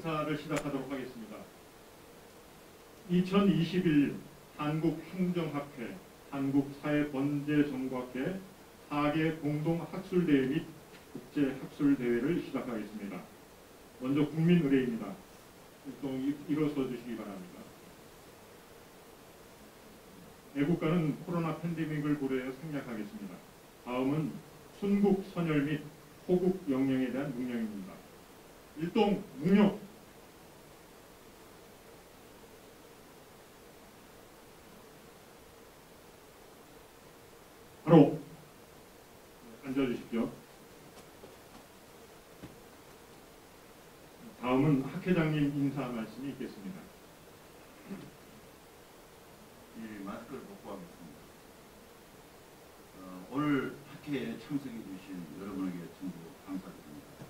인사를 시작하도록 하겠습니다. 2021 한국행정학회, 한국사회번제정보학회 4개 공동학술대회 및 국제학술대회를 시작하겠습니다. 먼저 국민의례입니다. 좀 일어서 주시기 바랍니다. 애국가는 코로나 팬데믹을 고려해 생략하겠습니다. 다음은 순국 선열 및 호국 영령에 대한 묵념입니다. 일동 묵념. 바로 앉아주십시오. 다음은 학회장님 인사 말씀이 있겠습니다. 예, 마스크를 벗고 하겠습니다. 오늘 학회에 참석해 주신 여러분에게 전부 감사드립니다.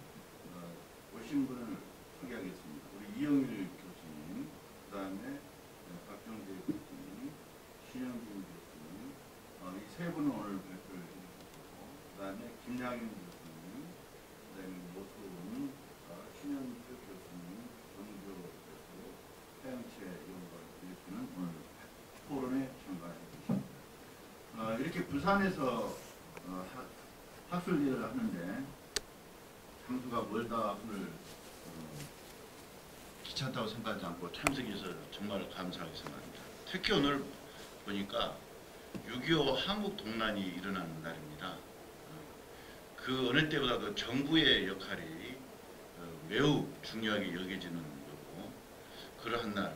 오신 분을 소개하겠습니다. 우리 이영일 교수님, 그 다음에 박정재 교수님, 신영진 교수님, 이 세 분은 오늘 발표를 해주셨고, 그 다음에 김양윤 교수님, 그 다음에 노수은, 신현주 교수님, 정조 교수, 태양채 연구원 교수는 오늘 토론에 참가해 주십니다. 이렇게 부산에서 학술대회를 하는데 장소가 멀다 하늘 귀찮다고 생각하지 않고 참석해서 정말 감사하게 생각합니다. 특히 오늘 보니까 6.25 한국 동란이 일어나는 날입니다. 그 어느 때보다 그 정부의 역할이 매우 중요하게 여겨지는 거고, 그러한 날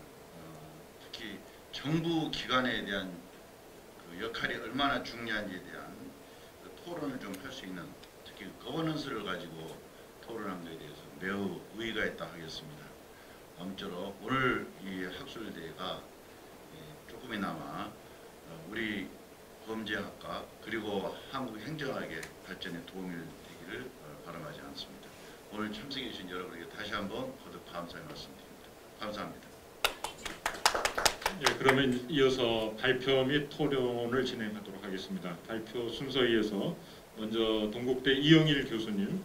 특히 정부 기관에 대한 그 역할이 얼마나 중요한지에 대한 그 토론을 좀 할 수 있는, 특히 거버넌스를 가지고 토론한 것에 대해서 매우 의의가 있다 하겠습니다. 아무쪼록 오늘 이 학술대회가 조금이나마 우리 범죄학과 그리고 한국 행정학의 발전에 도움이 되기를 바람하지 않습니다. 오늘 참석해 주신 여러분에게 다시 한번 거듭 감사의 말씀드립니다. 감사합니다. 네, 그러면 이어서 발표 및 토론을 진행하도록 하겠습니다. 발표 순서에 이어서 먼저 동국대 이영일 교수님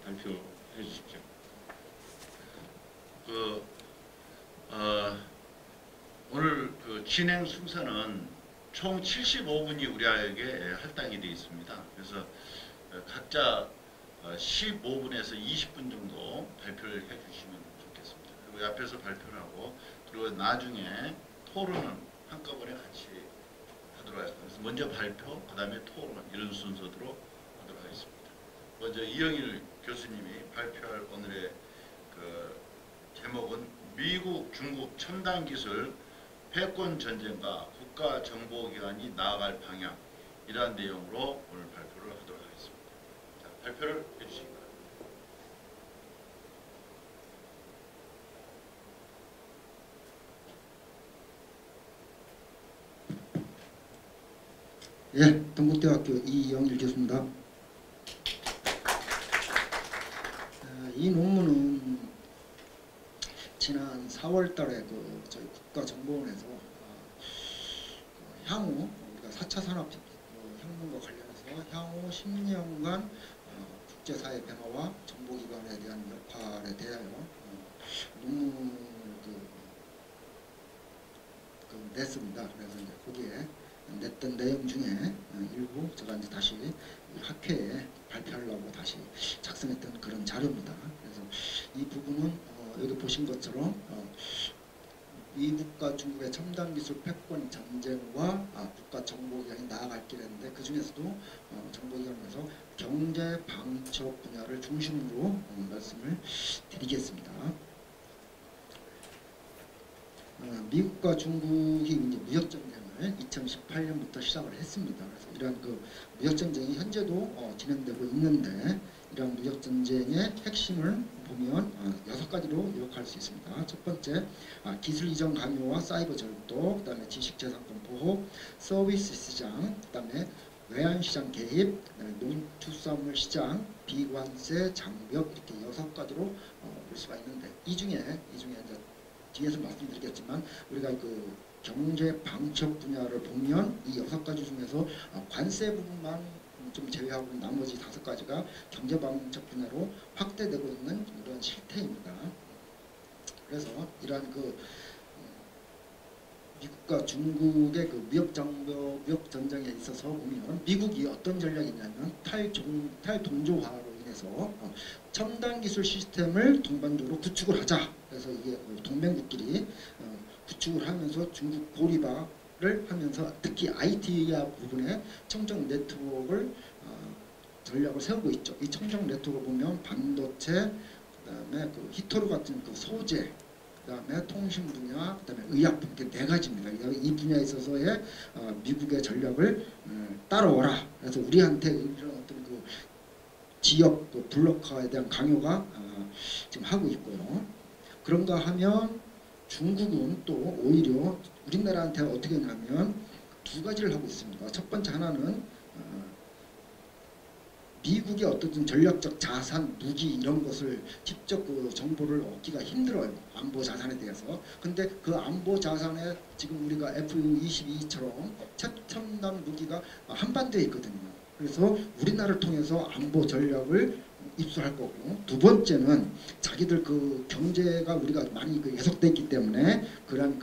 발표해 주십시오. 오늘 그 진행 순서는 총 75분이 우리에게 할당이 되어 있습니다. 그래서 각자 15분에서 20분 정도 발표를 해주시면 좋겠습니다. 그리고 앞에서 발표를 하고, 그리고 나중에 토론은 한꺼번에 같이 하도록 하겠습니다. 그래서 먼저 발표, 그 다음에 토론, 이런 순서대로 하도록 하겠습니다. 먼저 이영일 교수님이 발표할 오늘의 그 제목은 미국, 중국 첨단기술 패권 전쟁과 국가정보기관이 나아갈 방향, 이러한 내용으로 오늘 발표를 하도록 하겠습니다. 자, 발표를 해주시기 바랍니다. 예, 동국대학교 이영일 교수입니다. 이 논문은 지난 4월달에 저희 국가정보원에서 향후 우리가 4차 산업혁명과 관련해서 향후 10년간 국제사회 변화와 정보기관에 대한 역할에 대하여 논문을 냈습니다. 그래서 이제 거기에 냈던 내용 중에 일부 제가 이제 다시 학회에 발표하려고 다시 작성했던 그런 자료입니다. 그래서 이 부분은 여기 보신 것처럼 미국과 중국의 첨단기술 패권 전쟁과 국가정보기관이 나아갈 길인데, 그 중에서도 정보기관에서 경제 방첩 분야를 중심으로 말씀을 드리겠습니다. 미국과 중국이 이제 무역전쟁을 2018년부터 시작을 했습니다. 그래서 이러한 그 무역전쟁이 현재도 진행되고 있는데, 이러한 무역전쟁의 핵심을 보면 6가지로 요약할 수 있습니다. 첫 번째, 기술 이전 강요와 사이버 절도, 그 다음에 지식재산권 보호, 서비스 시장, 그 다음에 외환시장 개입, 농축산물 시장, 비관세, 장벽, 이렇게 6가지로 볼 수가 있는데, 이 중에 이제 뒤에서 말씀드리겠지만, 우리가 그 경제 방첩 분야를 보면 이 6가지 중에서 관세 부분만 좀 제외하고 나머지 5가지가 경제 방첩 분야로 확대되고 있는 이런 실태입니다. 그래서 이러한 미국과 중국의 무역 전쟁에 있어서 보면 미국이 어떤 전략이냐면 탈동조화로 인해서 첨단 기술 시스템을 동반적으로 구축을 하자. 그래서 이게 동맹국끼리 구축을 하면서 중국 고리박을 하면서 특히 IT 부분에 청정 네트워크를 전략을 세우고 있죠. 이 청정 네트워크 보면 반도체, 그다음에 히토류 같은 소재, 그다음에 통신 분야, 그다음에 의약품, 이렇게 네 가지입니다. 이 분야에 있어서의 미국의 전략을 따라오라. 그래서 우리한테 이런 어떤 지역 블록화에 대한 강요가 지금 하고 있고요. 그런가 하면 중국은 또 오히려 우리나라한테 어떻게 하냐면 두 가지를 하고 있습니다. 첫 번째 하나는 미국의 어떤 전략적 자산, 무기 이런 것을 직접 정보를 얻기가 힘들어요. 안보 자산에 대해서. 근데 그 안보 자산에 지금 우리가 F-22처럼 최첨단 무기가 한반도에 있거든요. 그래서 우리나라를 통해서 안보 전략을 입수할 거고, 두 번째는 자기들 경제가 우리가 많이 해석돼 있기 때문에 그런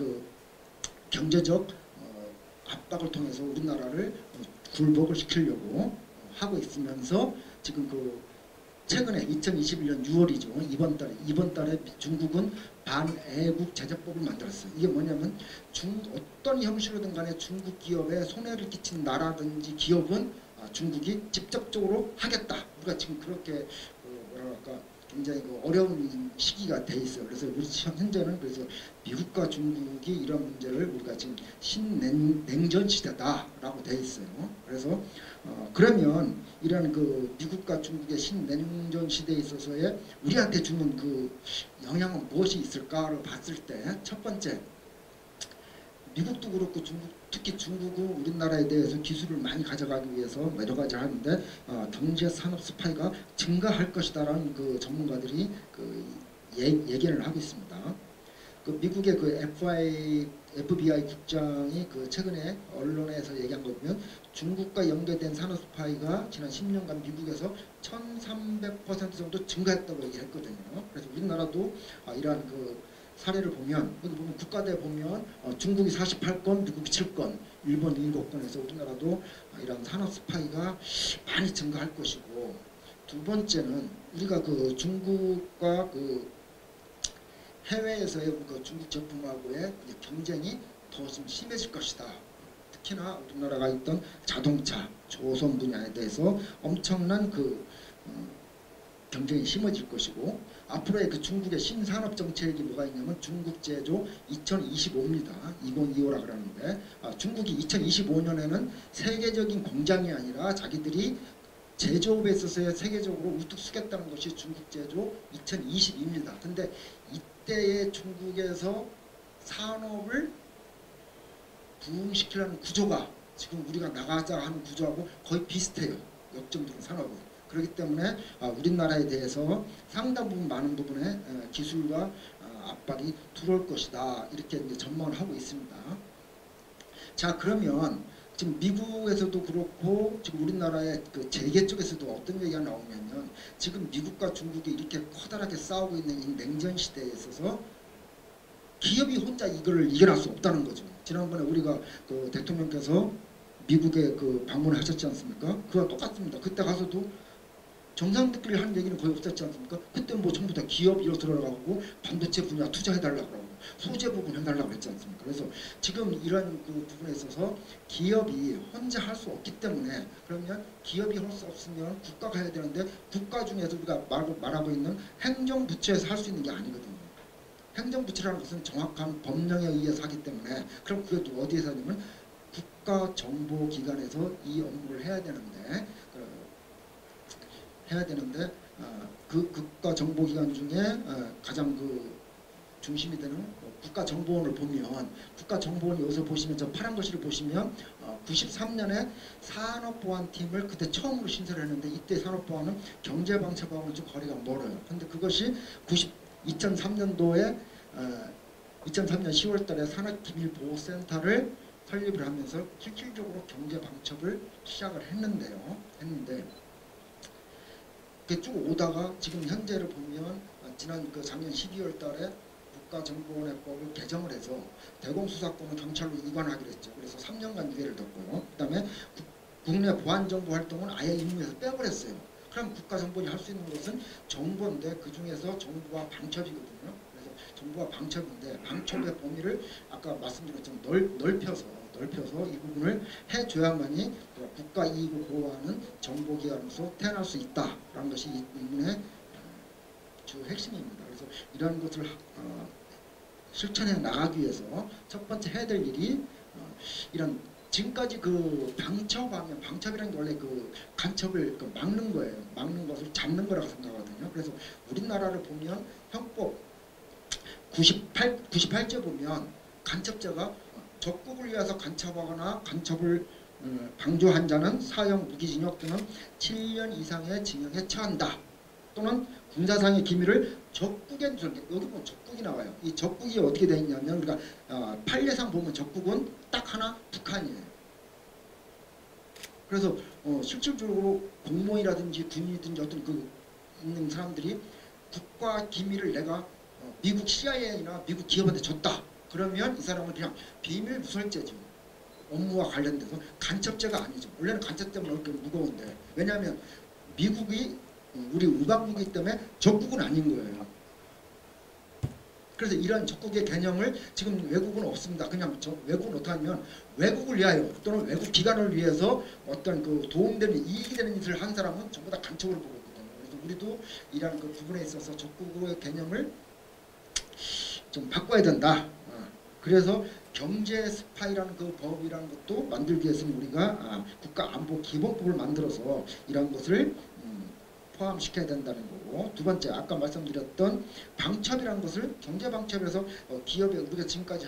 경제적 압박을 통해서 우리나라를 굴복을 시키려고 하고 있으면서 지금 최근에 2021년 6월이죠. 이번 달에 중국은 반애국 제재법을 만들었어요. 이게 뭐냐면 어떤 형식으로든 간에 중국 기업에 손해를 끼친 나라든지 기업은 중국이 직접적으로 하겠다. 우리가 지금 그렇게 뭐랄까 굉장히 어려운 시기가 돼 있어요. 그래서 우리 현재는 그래서 미국과 중국이 이런 문제를 우리가 지금 신냉전 시대다라고 돼 있어요. 그래서 그러면 이런 미국과 중국의 신냉전 시대에 있어서의 우리한테 주는 영향은 무엇이 있을까를 봤을 때 첫 번째, 미국도 그렇고 특히 중국은 우리나라에 대해서 기술을 많이 가져가기 위해서 여러 가지를 하는데 경제 산업 스파이가 증가할 것이다라는 전문가들이 얘기를 하고 있습니다. 미국의 FBI 국장이 최근에 언론에서 얘기한 거 보면 중국과 연계된 산업 스파이가 지난 10년간 미국에서 1300% 정도 증가했다고 얘기했거든요. 그래서 우리나라도 이러한 사례를 보면 여기 보면 국가대 보면 중국이 48건, 미국이 7건, 일본 7건에서 우리나라도 이런 산업 스파이가 많이 증가할 것이고, 두 번째는 우리가 중국과 해외에서의 중국 제품하고의 경쟁이 더 좀 심해질 것이다. 특히나 우리나라가 있던 자동차, 조선 분야에 대해서 엄청난 경쟁이 심해질 것이고, 앞으로의 중국의 신산업 정책이 뭐가 있냐면 중국 제조 2025입니다. 2025라 그러는데 중국이 2025년에는 세계적인 공장이 아니라 자기들이 제조업에 있어서의 세계적으로 우뚝 서겠다는 것이 중국 제조 2022입니다. 근데 이때의 중국에서 산업을 부흥시키려는 구조가 지금 우리가 나가자 하는 구조하고 거의 비슷해요. 역점적인 산업은. 그렇기 때문에 우리나라에 대해서 상당 부분 많은 부분에 기술과 압박이 들어올 것이다. 이렇게 이제 전망을 하고 있습니다. 자, 그러면 지금 미국에서도 그렇고 지금 우리나라의 재계 쪽에서도 어떤 얘기가 나오냐면 지금 미국과 중국이 이렇게 커다랗게 싸우고 있는 이 냉전 시대에 있어서 기업이 혼자 이걸 이겨낼 수 없다는 거죠. 지난번에 우리가 대통령께서 미국에 방문을 하셨지 않습니까? 그와 똑같습니다. 그때 가서도 정상들끼리 하는 얘기는 거의 없었지 않습니까? 그때 전부 다 기업 이로 들어가고 반도체 분야 투자해달라고 하고 소재 부분 해달라고 했지 않습니까? 그래서 지금 이런 부분에 있어서 기업이 혼자 할 수 없기 때문에, 그러면 기업이 할 수 없으면 국가가 해야 되는데 국가 중에서 우리가 말하고 있는 행정부처에서 할 수 있는 게 아니거든요. 행정부처라는 것은 정확한 법령에 의해서 하기 때문에, 그럼 그게 어디에서 하냐면 국가정보기관에서 이 업무를 해야 되는데 그 국가정보기관 중에 가장 중심이 되는 국가정보원을 보면, 국가정보원 여기서 보시면 저 파란 글씨를 보시면 93년에 산업보안팀을 그때 처음으로 신설을 했는데, 이때 산업보안은 경제방첩하고는 좀 거리가 멀어요. 근데 그것이 2003년도에 2003년 10월달에 산업기밀보호센터를 설립을 하면서 실질적으로 경제방첩을 시작을 했는데 쭉 오다가 지금 현재를 보면 지난 작년 12월 달에 국가정보원회법을 개정을 해서 대공수사권은 경찰로 이관하기로 했죠. 그래서 3년간 유예를 뒀고요. 그다음에 국내 보안정보 활동은 아예 임무에서 빼버렸어요. 그럼 국가정보원이 할 수 있는 것은 정보인데 그 중에서 정보와 방첩이거든요. 그래서 정보와 방첩인데 방첩의 범위를 아까 말씀드린 것처럼 넓혀서 이 부분을 해줘야만이 국가 이익을 보호하는 정보기관으로서 태어날 수 있다라는 것이 이 부분의 주 핵심입니다. 그래서 이러한 것을 실천해 나가기 위해서 첫 번째 해야 될 일이 이런 지금까지 그 방첩이라는 게 원래 그 간첩을 막는 거예요. 막는 것을 잡는 거라고 생각하거든요. 그래서 우리나라를 보면 형법 98조 보면 간첩자가 적국을 위해서 간첩하거나 간첩을 방조한 자는 사형, 무기징역 또는 7년 이상의 징역에 처한다. 또는 군사상의 기밀을 적국에 누설. 여기 보면 적국이 나와요. 이 적국이 어떻게 되어 있냐면 우리가 판례상 보면 적국은 딱 하나 북한이에요. 그래서 실질적으로 공무원이라든지 군인이든지 어떤 그 있는 사람들이 국가 기밀을 내가 미국 CIA나 미국 기업한테 줬다. 그러면 이 사람은 그냥 비밀 누설죄죠. 업무와 관련돼서 간첩죄가 아니죠. 원래는 간첩죄는 이렇게 무거운데 왜냐하면 미국이 우리 우방국이기 때문에 적국은 아닌 거예요. 그래서 이런 적국의 개념을 지금 외국은 없습니다. 그냥 외국은 어떻게 하면 외국을 위하여 또는 외국 기관을 위해서 어떤 그 도움되는 이익이 되는 일을 한 사람은 전부 다 간첩으로 보고 있거든요. 그래서 우리도 이런 그 부분에 있어서 적국의 개념을 좀 바꿔야 된다. 그래서 경제 스파이라는 그 법이라는 것도 만들기 위해서는 우리가 국가안보기본법을 만들어서 이런 것을 포함시켜야 된다는 거고, 두 번째 아까 말씀드렸던 방첩이라는 것을 경제방첩에서 기업에 우리가 지금까지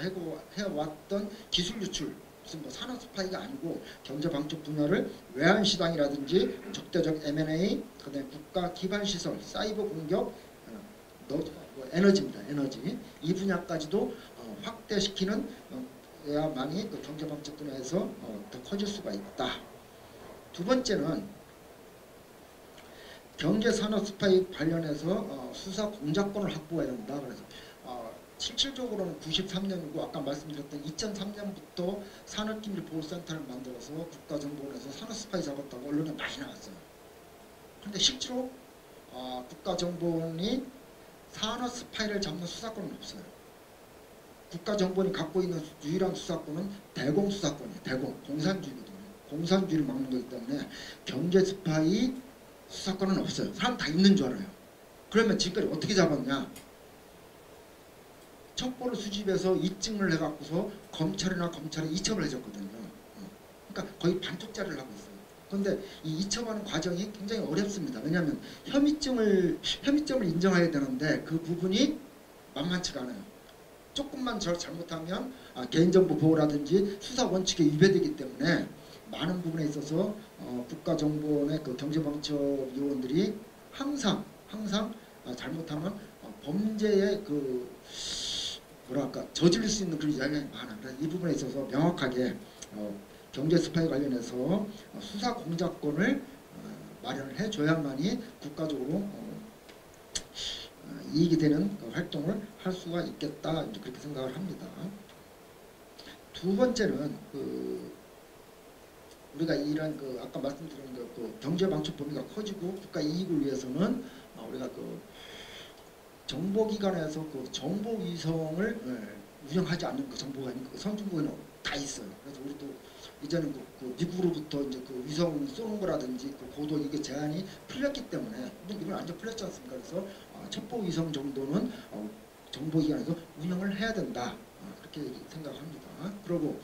해왔던 기술 유출 무슨 뭐 산업 스파이가 아니고 경제방첩 분야를 외환시장이라든지 적대적 M&A, 그다음에 국가 기반시설, 사이버 공격, 에너지입니다. 에너지 이 분야까지도 확대시키는 야만이 그 경제방첩 분야에서 더 커질 수가 있다. 두 번째는 경제산업 스파이 관련해서 수사 공작권을 확보해야 된다. 그래서 실질적으로는 93년이고 아까 말씀드렸던 2003년부터 산업기밀보호센터를 만들어서 국가정보원에서 산업 스파이 잡았다고 언론에 많이 나왔어요. 그런데 실제로 국가정보원이 산업 스파이를 잡는 수사권은 없어요. 국가정보원이 갖고 있는 유일한 수사권은 대공수사권이에요. 공산주의거든요. 공산주의를 막는 거기 때문에 경제 스파이 수사권은 없어요. 사람 다 있는 줄 알아요. 그러면 지금까지 어떻게 잡았냐? 첩보를 수집해서 입증을 해갖고서 검찰이 이첩을 해줬거든요. 그러니까 거의 반쪽짜리를 하고 있어요. 그런데 이 이첩하는 과정이 굉장히 어렵습니다. 왜냐하면 혐의점을 인정해야 되는데 그 부분이 만만치가 않아요. 조금만 잘못하면 개인정보 보호라든지 수사 원칙에 위배되기 때문에 많은 부분에 있어서 국가정보원의 그 경제방첩위원들이 항상 잘못하면 범죄의 그 저지를 수 있는 그런 이야기가 많아요. 그래서 이 부분에 있어서 명확하게 경제 스파이 관련해서 수사 공작권을 마련을 해줘야만이 국가적으로 이익이 되는 그 활동을 할 수가 있겠다, 이제 그렇게 생각을 합니다. 두 번째는 우리가 이런 아까 말씀드린 그 경제방첩 범위가 커지고 국가 이익을 위해서는 우리가 그 정보기관에서 그 정보위성을 운영하지 않는 그 정보가 있는 그 선진국에는 다 있어요. 그래서 우리도 이제는 그 미국으로부터 이제 그 위성 쏘는 거라든지 그 고도 이게 제한이 풀렸기 때문에 이건 완전 풀렸지 않습니까? 그래서 첩보위성 정도는 정보기관에서 운영을 해야 된다. 그렇게 생각합니다. 그리고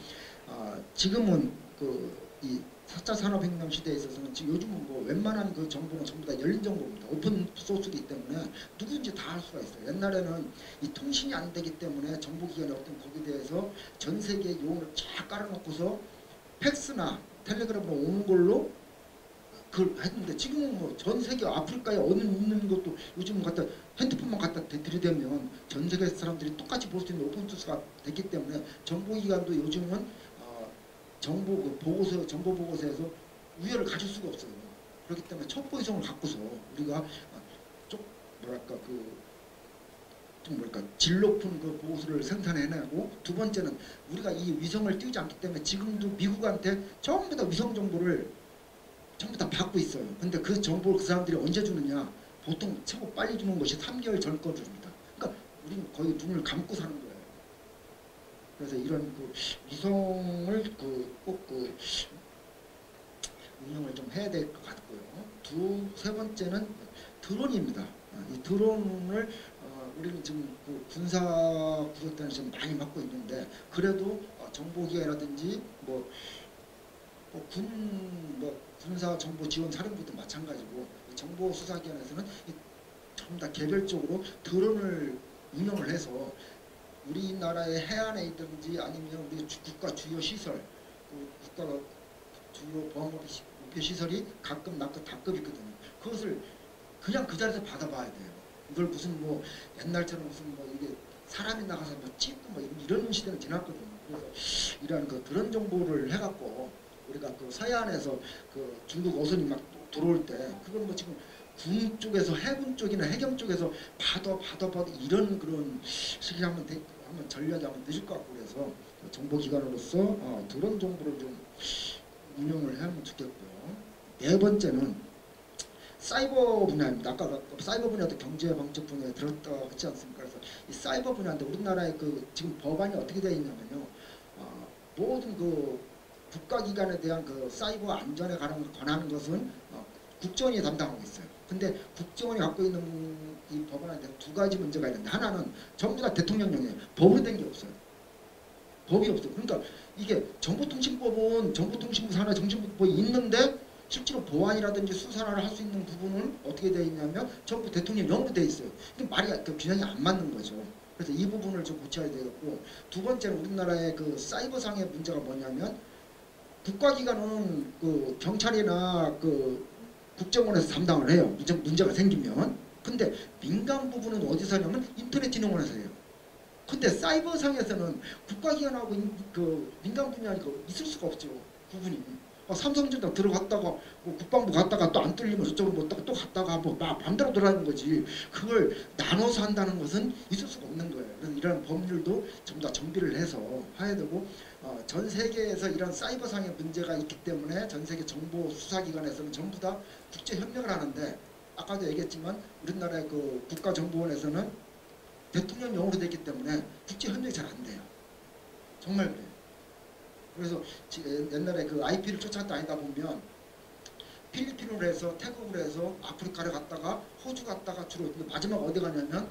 지금은 이 4차 산업혁명 시대에 있어서는 지금 요즘은 뭐 웬만한 그 정보는 전부 다 열린 정보입니다. 오픈 소스이기 때문에 누구든지 다 할 수가 있어요. 옛날에는 이 통신이 안 되기 때문에 정보기관의 어떤 거기에 대해서 전 세계의 용어를 쫙 깔아놓고서 팩스나 텔레그램으로 오는 걸로 그걸 했는데 지금은 뭐 전 세계 아프리카에 어느 있는 것도 요즘은 핸드폰만 갖다 들이대면 전 세계 사람들이 똑같이 볼 수 있는 오픈 소스가 됐기 때문에 정보기관도 요즘은 정보 보고서에서 우열을 가질 수가 없어요. 그렇기 때문에 첩보위성을 갖고서 우리가 좀 뭘까 질 높은 그 보고서를 생산해내고, 두 번째는 우리가 이 위성을 띄우지 않기 때문에 지금도 미국한테 전부 다 위성 정보를 전부 다 받고 있어요. 근데 그 정보를 그 사람들이 언제 주느냐? 보통 최고 빨리 주는 것이 3개월 전 거 줍니다. 그러니까 우리는 거의 눈을 감고 사는 거예요. 그래서 이런 그 위성을 꼭 운영을 좀 해야 될 것 같고요. 세 번째는 드론입니다. 이 드론을 우리는 지금 그 군사 구조단에서 좀 많이 맡고 있는데, 그래도 정보기관이라든지 군사 정보 지원 사령부도 마찬가지고, 정보 수사기관에서는 전부 다 개별적으로 드론을 운영을 해서 우리나라의 해안에 있든지 아니면 우리 국가 주요 시설, 국가가 주요 보안목표 시설이 가끔 낙급 다급 있거든요. 그것을 그냥 그 자리에서 받아봐야 돼요. 이걸 무슨 옛날처럼 무슨 이게 사람이 나가서 찍고 이런 시대는 지났거든요. 그래서 이러한 그 드론 정보를 해갖고 우리가 그 서해안에서 그 중국 어선이 막 들어올 때, 그건 지금 군 쪽에서 해군 쪽이나 해경 쪽에서 봐도 이런 그런 시기 한번 전략이 한번 늦을 것 같고, 그래서 정보기관으로서 드론 정보를 좀 운영을 하면 좋겠고요. 네 번째는 사이버 분야입니다. 아까 사이버 분야도 경제방책 분야에 들었다고 했지 않습니까? 그래서 이 사이버 분야인데 우리나라의 그 지금 법안이 어떻게 되어 있냐면요. 모든 그 국가기관에 대한 그 사이버 안전에 관한 권하는 것은 국정원이 담당하고 있어요. 근데 국정원이 갖고 있는 이 법안에 대한 두 가지 문제가 있는데, 하나는 전부 다 대통령령이에요. 법으로 된 게 없어요. 법이 없어요. 그러니까 이게 정보통신법은 정보통신부 산하 정신부법이 있는데 실제로 보안이라든지 수사를 할 수 있는 부분은 어떻게 되어 있냐면 전부 대통령령으로 되어 있어요. 이게 말이 균형이 안 맞는 거죠. 그래서 이 부분을 좀 고쳐야 되겠고, 두 번째는 우리나라의 그 사이버상의 문제가 뭐냐면, 국가기관은 그 경찰이나 그 국정원에서 담당을 해요. 문제가 생기면. 근데 민간 부분은 어디서 하냐면 인터넷진흥원에서 해요. 근데 사이버상에서는 국가기관하고 그 민간 분야가 있을 수가 없죠. 부분이. 삼성전자 들어갔다가 국방부 갔다가 또 안 뚫리면 저쪽으로 못 갔다가 또 갔다가 마음대로 돌아가는 거지. 그걸 나눠서 한다는 것은 있을 수가 없는 거예요. 그래서 이런 법률도 전부 다 정비를 해서 해야 되고, 전 세계에서 이런 사이버상의 문제가 있기 때문에 전 세계 정보 수사기관에서는 전부 다 국제 협력을 하는데, 아까도 얘기했지만 우리나라의 그 국가정보원에서는 대통령령으로 되기 때문에 국제 협력이 잘 안 돼요. 정말 그래요. 그래서 옛날에 그 IP를 쫓아다니다 아니다 보면 필리핀으로 해서 태국으로 해서 아프리카를 갔다가 호주 갔다가 주로, 근데 마지막 어디 가냐면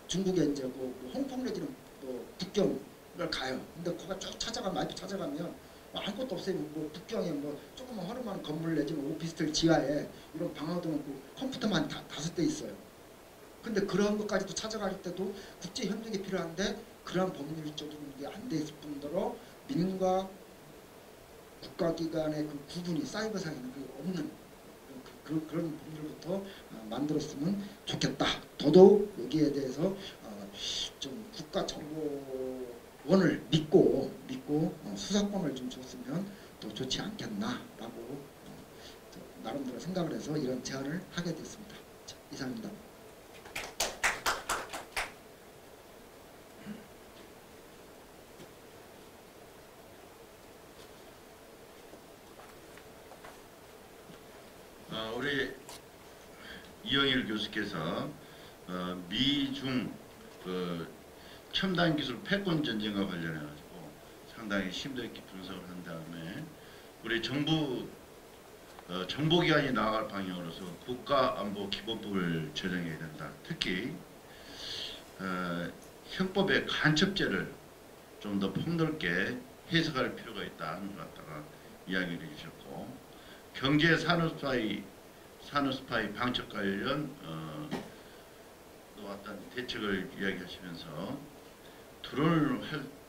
중국에 이제 홍콩 내지는 북경을 가요. 근데 거기 쭉 찾아가면 IP 찾아가면 아무것도 없어요. 북경에 조그만 허름한 건물 내지는 오피스텔 지하에 이런 방화도 없고 컴퓨터만 5대 있어요. 근데 그런 것까지도 찾아갈 때도 국제 협력이 필요한데, 그러한 법률적인 게 안 돼 있을 뿐더러 민과 국가기관의 그 구분이 사이버상에는 없는 그런 법률부터 만들었으면 좋겠다. 더더욱 여기에 대해서 좀 국가정보원을 믿고 수사권을 좀 줬으면 더 좋지 않겠나라고 나름대로 생각을 해서 이런 제안을 하게 됐습니다. 자, 이상입니다. 우리 이영일 교수께서 미중 그 첨단 기술 패권 전쟁과 관련해 가지고 상당히 심도 있게 분석을 한 다음에, 우리 정부 정보기관이 나아갈 방향으로서 국가안보 기본법을 제정해야 된다. 특히 형법의 간첩죄를 좀 더 폭넓게 해석할 필요가 있다는 것 갖다가 이야기를 해주셨고, 경제 산업 스파이 방첩 관련 또 어떤 대책을 이야기하시면서 드론을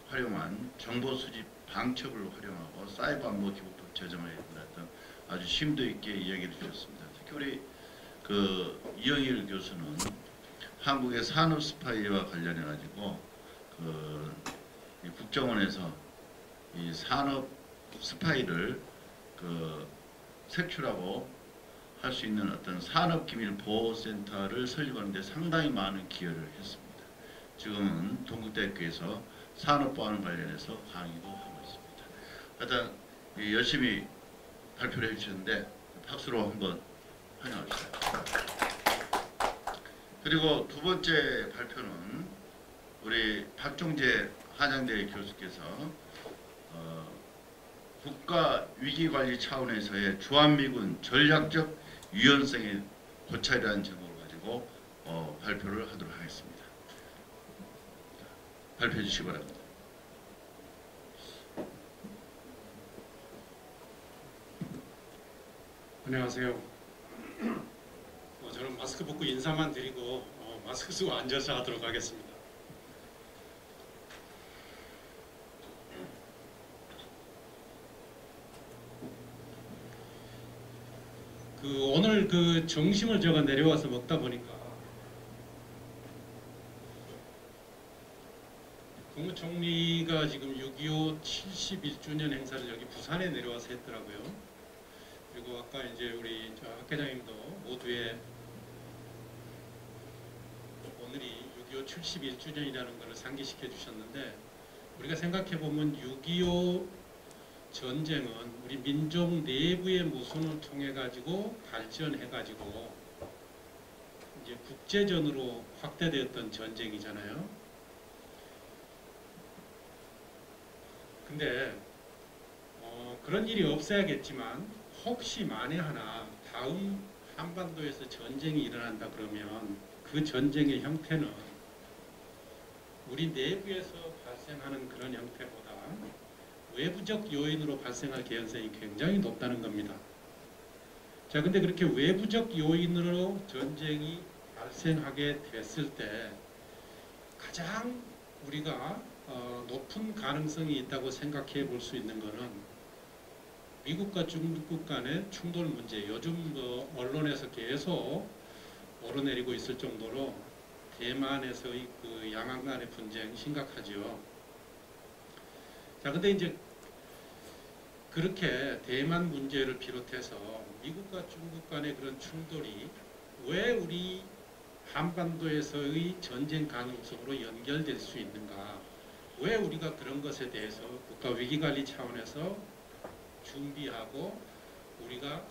활용한 정보 수집 방첩을 활용하고 사이버 안보 기본법 제정을 했던 아주 심도 있게 이야기를 주셨습니다. 특히 우리 그 이영일 교수는 한국의 산업 스파이와 관련해 가지고 이 국정원에서 이 산업 스파이를 색출하고 할 수 있는 어떤 산업기밀보호센터를 설립하는 데 상당히 많은 기여를 했습니다. 지금은 동국대학교에서 산업보안 관련해서 강의도 하고 있습니다. 하여튼 열심히 발표를 해주셨는데 박수로 한번 환영합시다. 그리고 두 번째 발표는 우리 박종재 한양대 교수께서 국가위기관리 차원에서의 주한미군 전략적 유연성의 고찰이라는 제목을 가지고 발표를 하도록 하겠습니다. 발표해 주시기 바랍니다. 안녕하세요. 저는 마스크 벗고 인사만 드리고 마스크 쓰고 앉아서 하도록 하겠습니다. 오늘 점심을 제가 내려와서 먹다 보니까 국무총리가 지금 6.25 71주년 행사를 여기 부산에 내려와서 했더라고요. 그리고 아까 이제 우리 학회장님도 모두의 오늘이 6.25 71주년이라는 것을 상기시켜 주셨는데, 우리가 생각해 보면 6.25 전쟁은 우리 민족 내부의 모순을 통해 가지고 발전해 가지고 이제 국제전으로 확대되었던 전쟁이잖아요. 근데 그런 일이 없어야겠지만 혹시 만에 하나 다음 한반도에서 전쟁이 일어난다 그러면 그 전쟁의 형태는 우리 내부에서 발생하는 그런 형태보다 외부적 요인으로 발생할 개연성이 굉장히 높다는 겁니다. 자, 근데 그렇게 외부적 요인으로 전쟁이 발생하게 됐을 때 가장 우리가 높은 가능성이 있다고 생각해 볼 수 있는 것은 미국과 중국 간의 충돌 문제, 요즘 언론에서 계속 오르내리고 있을 정도로 대만에서의 그 양안 간의 분쟁 심각하죠. 자, 근데 이제 그렇게 대만 문제를 비롯해서 미국과 중국 간의 그런 충돌이 왜 우리 한반도에서의 전쟁 가능성으로 연결될 수 있는가? 왜 우리가 그런 것에 대해서 국가 위기관리 차원에서 준비하고 우리가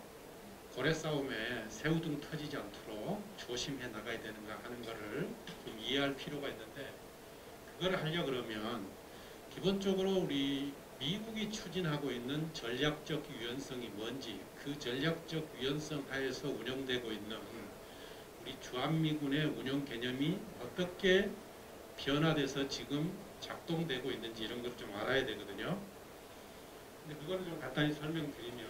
고래 싸움에 새우등 터지지 않도록 조심해 나가야 되는가 하는 것을 좀 이해할 필요가 있는데, 그걸 하려고 그러면 기본적으로 우리 미국이 추진하고 있는 전략적 유연성이 뭔지, 그 전략적 유연성 하에서 운영되고 있는 우리 주한미군의 운영 개념이 어떻게 변화돼서 지금 작동되고 있는지 이런 걸 좀 알아야 되거든요. 근데 그거를 좀 간단히 설명드리면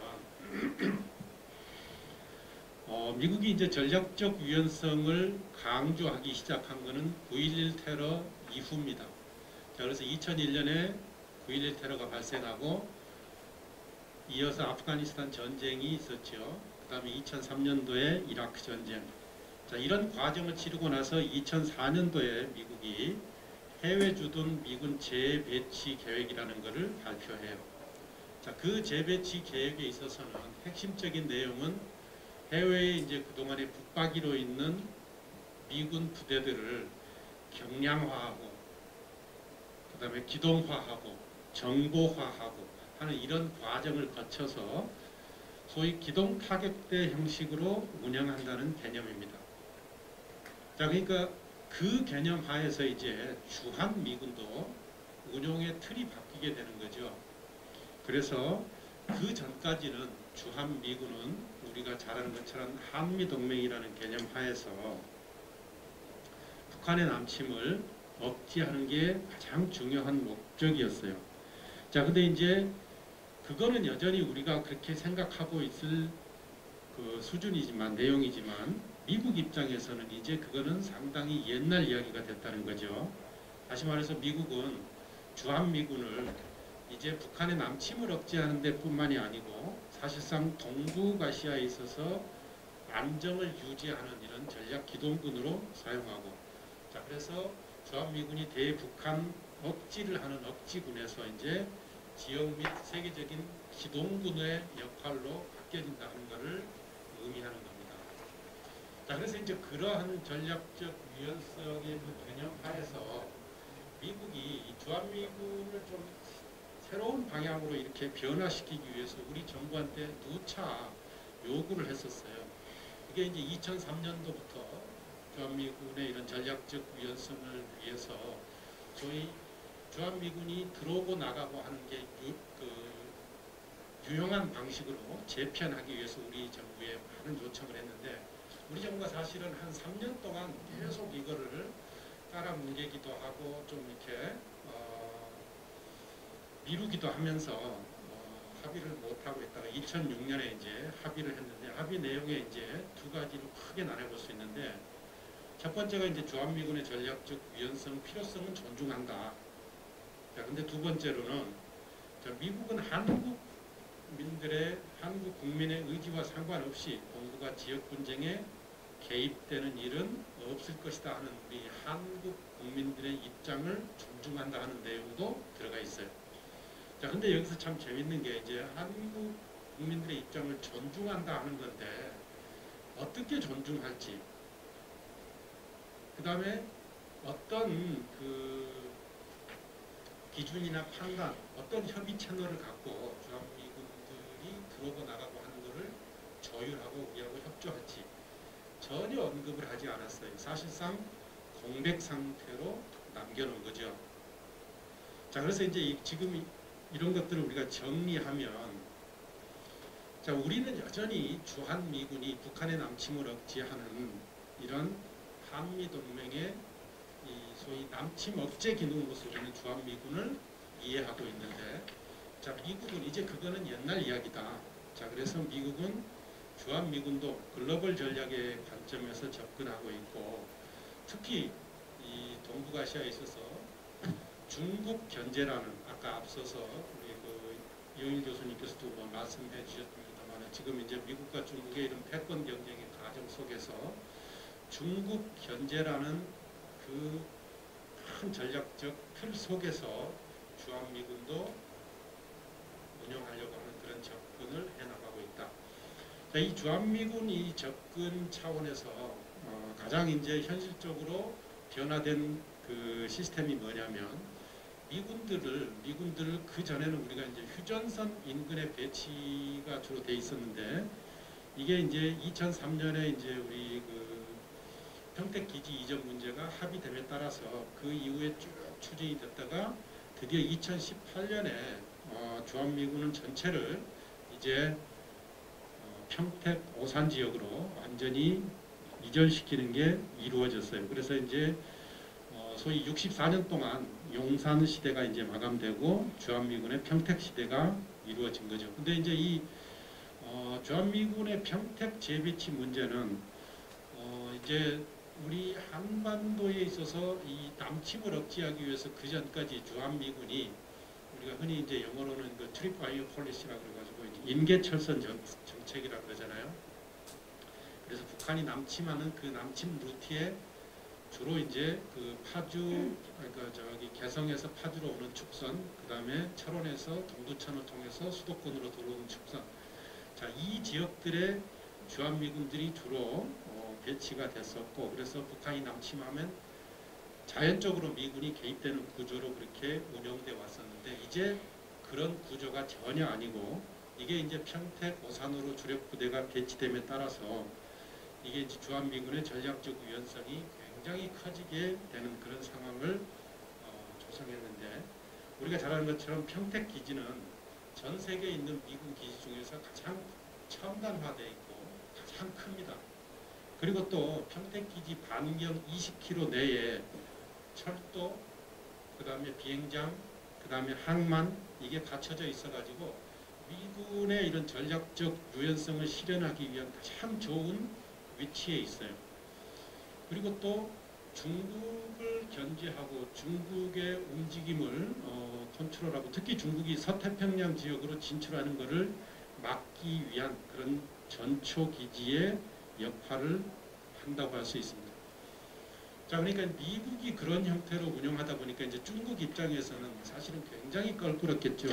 미국이 이제 전략적 유연성을 강조하기 시작한 것은 9.11 테러 이후입니다. 자, 그래서 2001년에 9.11 테러가 발생하고 이어서 아프가니스탄 전쟁이 있었죠. 그 다음에 2003년도에 이라크 전쟁. 자, 이런 과정을 치르고 나서 2004년도에 미국이 해외 주둔 미군 재배치 계획이라는 것을 발표해요. 자, 그 재배치 계획에 있어서는 핵심적인 내용은 해외에 이제 그동안에 북박이로 있는 미군 부대들을 경량화하고 그 다음에 기동화하고 정보화하고 하는 이런 과정을 거쳐서 소위 기동 타격대 형식으로 운영한다는 개념입니다. 자, 그러니까 그 개념 하에서 이제 주한 미군도 운용의 틀이 바뀌게 되는 거죠. 그래서 그 전까지는 주한 미군은 우리가 잘 아는 것처럼 한미동맹이라는 개념 하에서 북한의 남침을 억제하는 게 가장 중요한 목적이었어요. 자, 근데 이제 그거는 여전히 우리가 그렇게 생각하고 있을 그 수준이지만, 내용이지만 미국 입장에서는 이제 그거는 상당히 옛날 이야기가 됐다는 거죠. 다시 말해서 미국은 주한미군을 이제 북한의 남침을 억제하는 데 뿐만이 아니고 사실상 동북아시아에 있어서 안정을 유지하는 이런 전략 기동군으로 사용하고, 자, 그래서 주한미군이 대북한 억지를 하는 억지군에서 이제 지역 및 세계적인 기동군의 역할로 바뀌어진다는 것을 의미하는 겁니다. 자, 그래서 이제 그러한 전략적 유연성의 그 개념 하에서 미국이 이 주한미군을 좀 새로운 방향으로 이렇게 변화시키기 위해서 우리 정부한테 누차 요구를 했었어요. 이게 이제 2003년도부터 주한미군의 이런 전략적 유연성을 위해서 소위 주한미군이 들어오고 나가고 하는 게 유용한 방식으로 재편하기 위해서 우리 정부에 많은 요청을 했는데 우리 정부가 사실은 한 3년 동안 계속 이거를 깔아뭉개기도 하고 좀 이렇게 미루기도 하면서 합의를 못하고 있다가 2006년에 이제 합의를 했는데 합의 내용에 이제 두 가지로 크게 나눠볼 수 있는데 첫 번째가 이제 주한미군의 전략적 유연성 필요성은 존중한다. 자, 근데 두 번째로는 미국은 한국 국민의 의지와 상관없이 동북아 지역 분쟁에 개입되는 일은 없을 것이다 하는 우리 한국 국민들의 입장을 존중한다 하는 내용도 들어가 있어요. 자, 근데 여기서 참 재밌는 게 이제 한국 국민들의 입장을 존중한다 하는 건데 어떻게 존중할지, 그 다음에 어떤 그 기준이나 판단, 어떤 협의 채널을 갖고 주한미군들이 들어오고 나가고 하는 것을 조율하고 우리하고 협조할지 전혀 언급을 하지 않았어요. 사실상 공백 상태로 남겨놓은 거죠. 자, 그래서 이제 지금 이런 것들을 우리가 정리하면, 자, 우리는 여전히 주한미군이 북한의 남침을 억제하는 이런 한미동맹의 이 소위 남침 억제 기능으로서 우리는 주한미군을 이해하고 있는데, 자, 미국은 이제 그거는 옛날 이야기다. 자, 그래서 미국은 주한미군도 글로벌 전략의 관점에서 접근하고 있고, 특히 이 동북아시아에 있어서 중국 견제라는, 아까 앞서서 우리 그 이용일 교수님께서도 뭐 말씀해 주셨습니다만, 지금 이제 미국과 중국의 이런 패권 경쟁의 과정 속에서 중국 견제라는 그 큰 전략적 틀 속에서 주한미군도 운영하려고 하는 그런 접근을 해나가고 있다. 자, 이 주한미군 이 접근 차원에서 가장 이제 현실적으로 변화된 그 시스템이 뭐냐면, 미군들을 그 전에는 우리가 이제 휴전선 인근에 배치가 주로 돼 있었는데, 이게 이제 2003년에 이제 우리 그 평택 기지 이전 문제가 합의됨에 따라서 그 이후에 쭉 추진이 됐다가 드디어 2018년에 주한미군은 전체를 이제 평택 오산 지역으로 완전히 이전시키는 게 이루어졌어요. 그래서 이제 소위 64년 동안 용산 시대가 이제 마감되고 주한미군의 평택 시대가 이루어진 거죠. 근데 이제 이 주한미군의 평택 재배치 문제는 이제 우리 한반도에 있어서 이 남침을 억제하기 위해서 그 전까지 주한미군이 우리가 흔히 이제 영어로는 그 트립와이어 폴리시라고 그래가지고 인계철선 정책이라고 그러잖아요. 그래서 북한이 남침하는 그 남침 루트에 주로 이제 그 파주, 그러니까 저기 개성에서 파주로 오는 축선, 그 다음에 철원에서 동두천을 통해서 수도권으로 들어오는 축선. 자, 이 지역들의 주한미군들이 주로 배치가 됐었고, 그래서 북한이 남침하면 자연적으로 미군이 개입되는 구조로 그렇게 운영돼 왔었는데, 이제 그런 구조가 전혀 아니고, 이게 이제 평택 오산으로 주력 부대가 배치됨에 따라서 이게 이제 주한미군의 전략적 유연성이 굉장히 커지게 되는 그런 상황을 조성했는데, 우리가 잘 아는 것처럼 평택 기지는 전 세계에 있는 미군 기지 중에서 가장 첨단화되어 있고 가장 큽니다. 그리고 또 평택기지 반경 20km 내에 철도, 그 다음에 비행장, 그 다음에 항만, 이게 갖춰져 있어가지고 미군의 이런 전략적 유연성을 실현하기 위한 가장 좋은 위치에 있어요. 그리고 또 중국을 견제하고 중국의 움직임을 컨트롤하고, 특히 중국이 서태평양 지역으로 진출하는 것을 막기 위한 그런 전초기지의 역할을 한다고 할 수 있습니다. 자, 그러니까 미국이 그런 형태로 운영하다 보니까 이제 중국 입장에서는 사실은 굉장히 껄끄럽겠죠.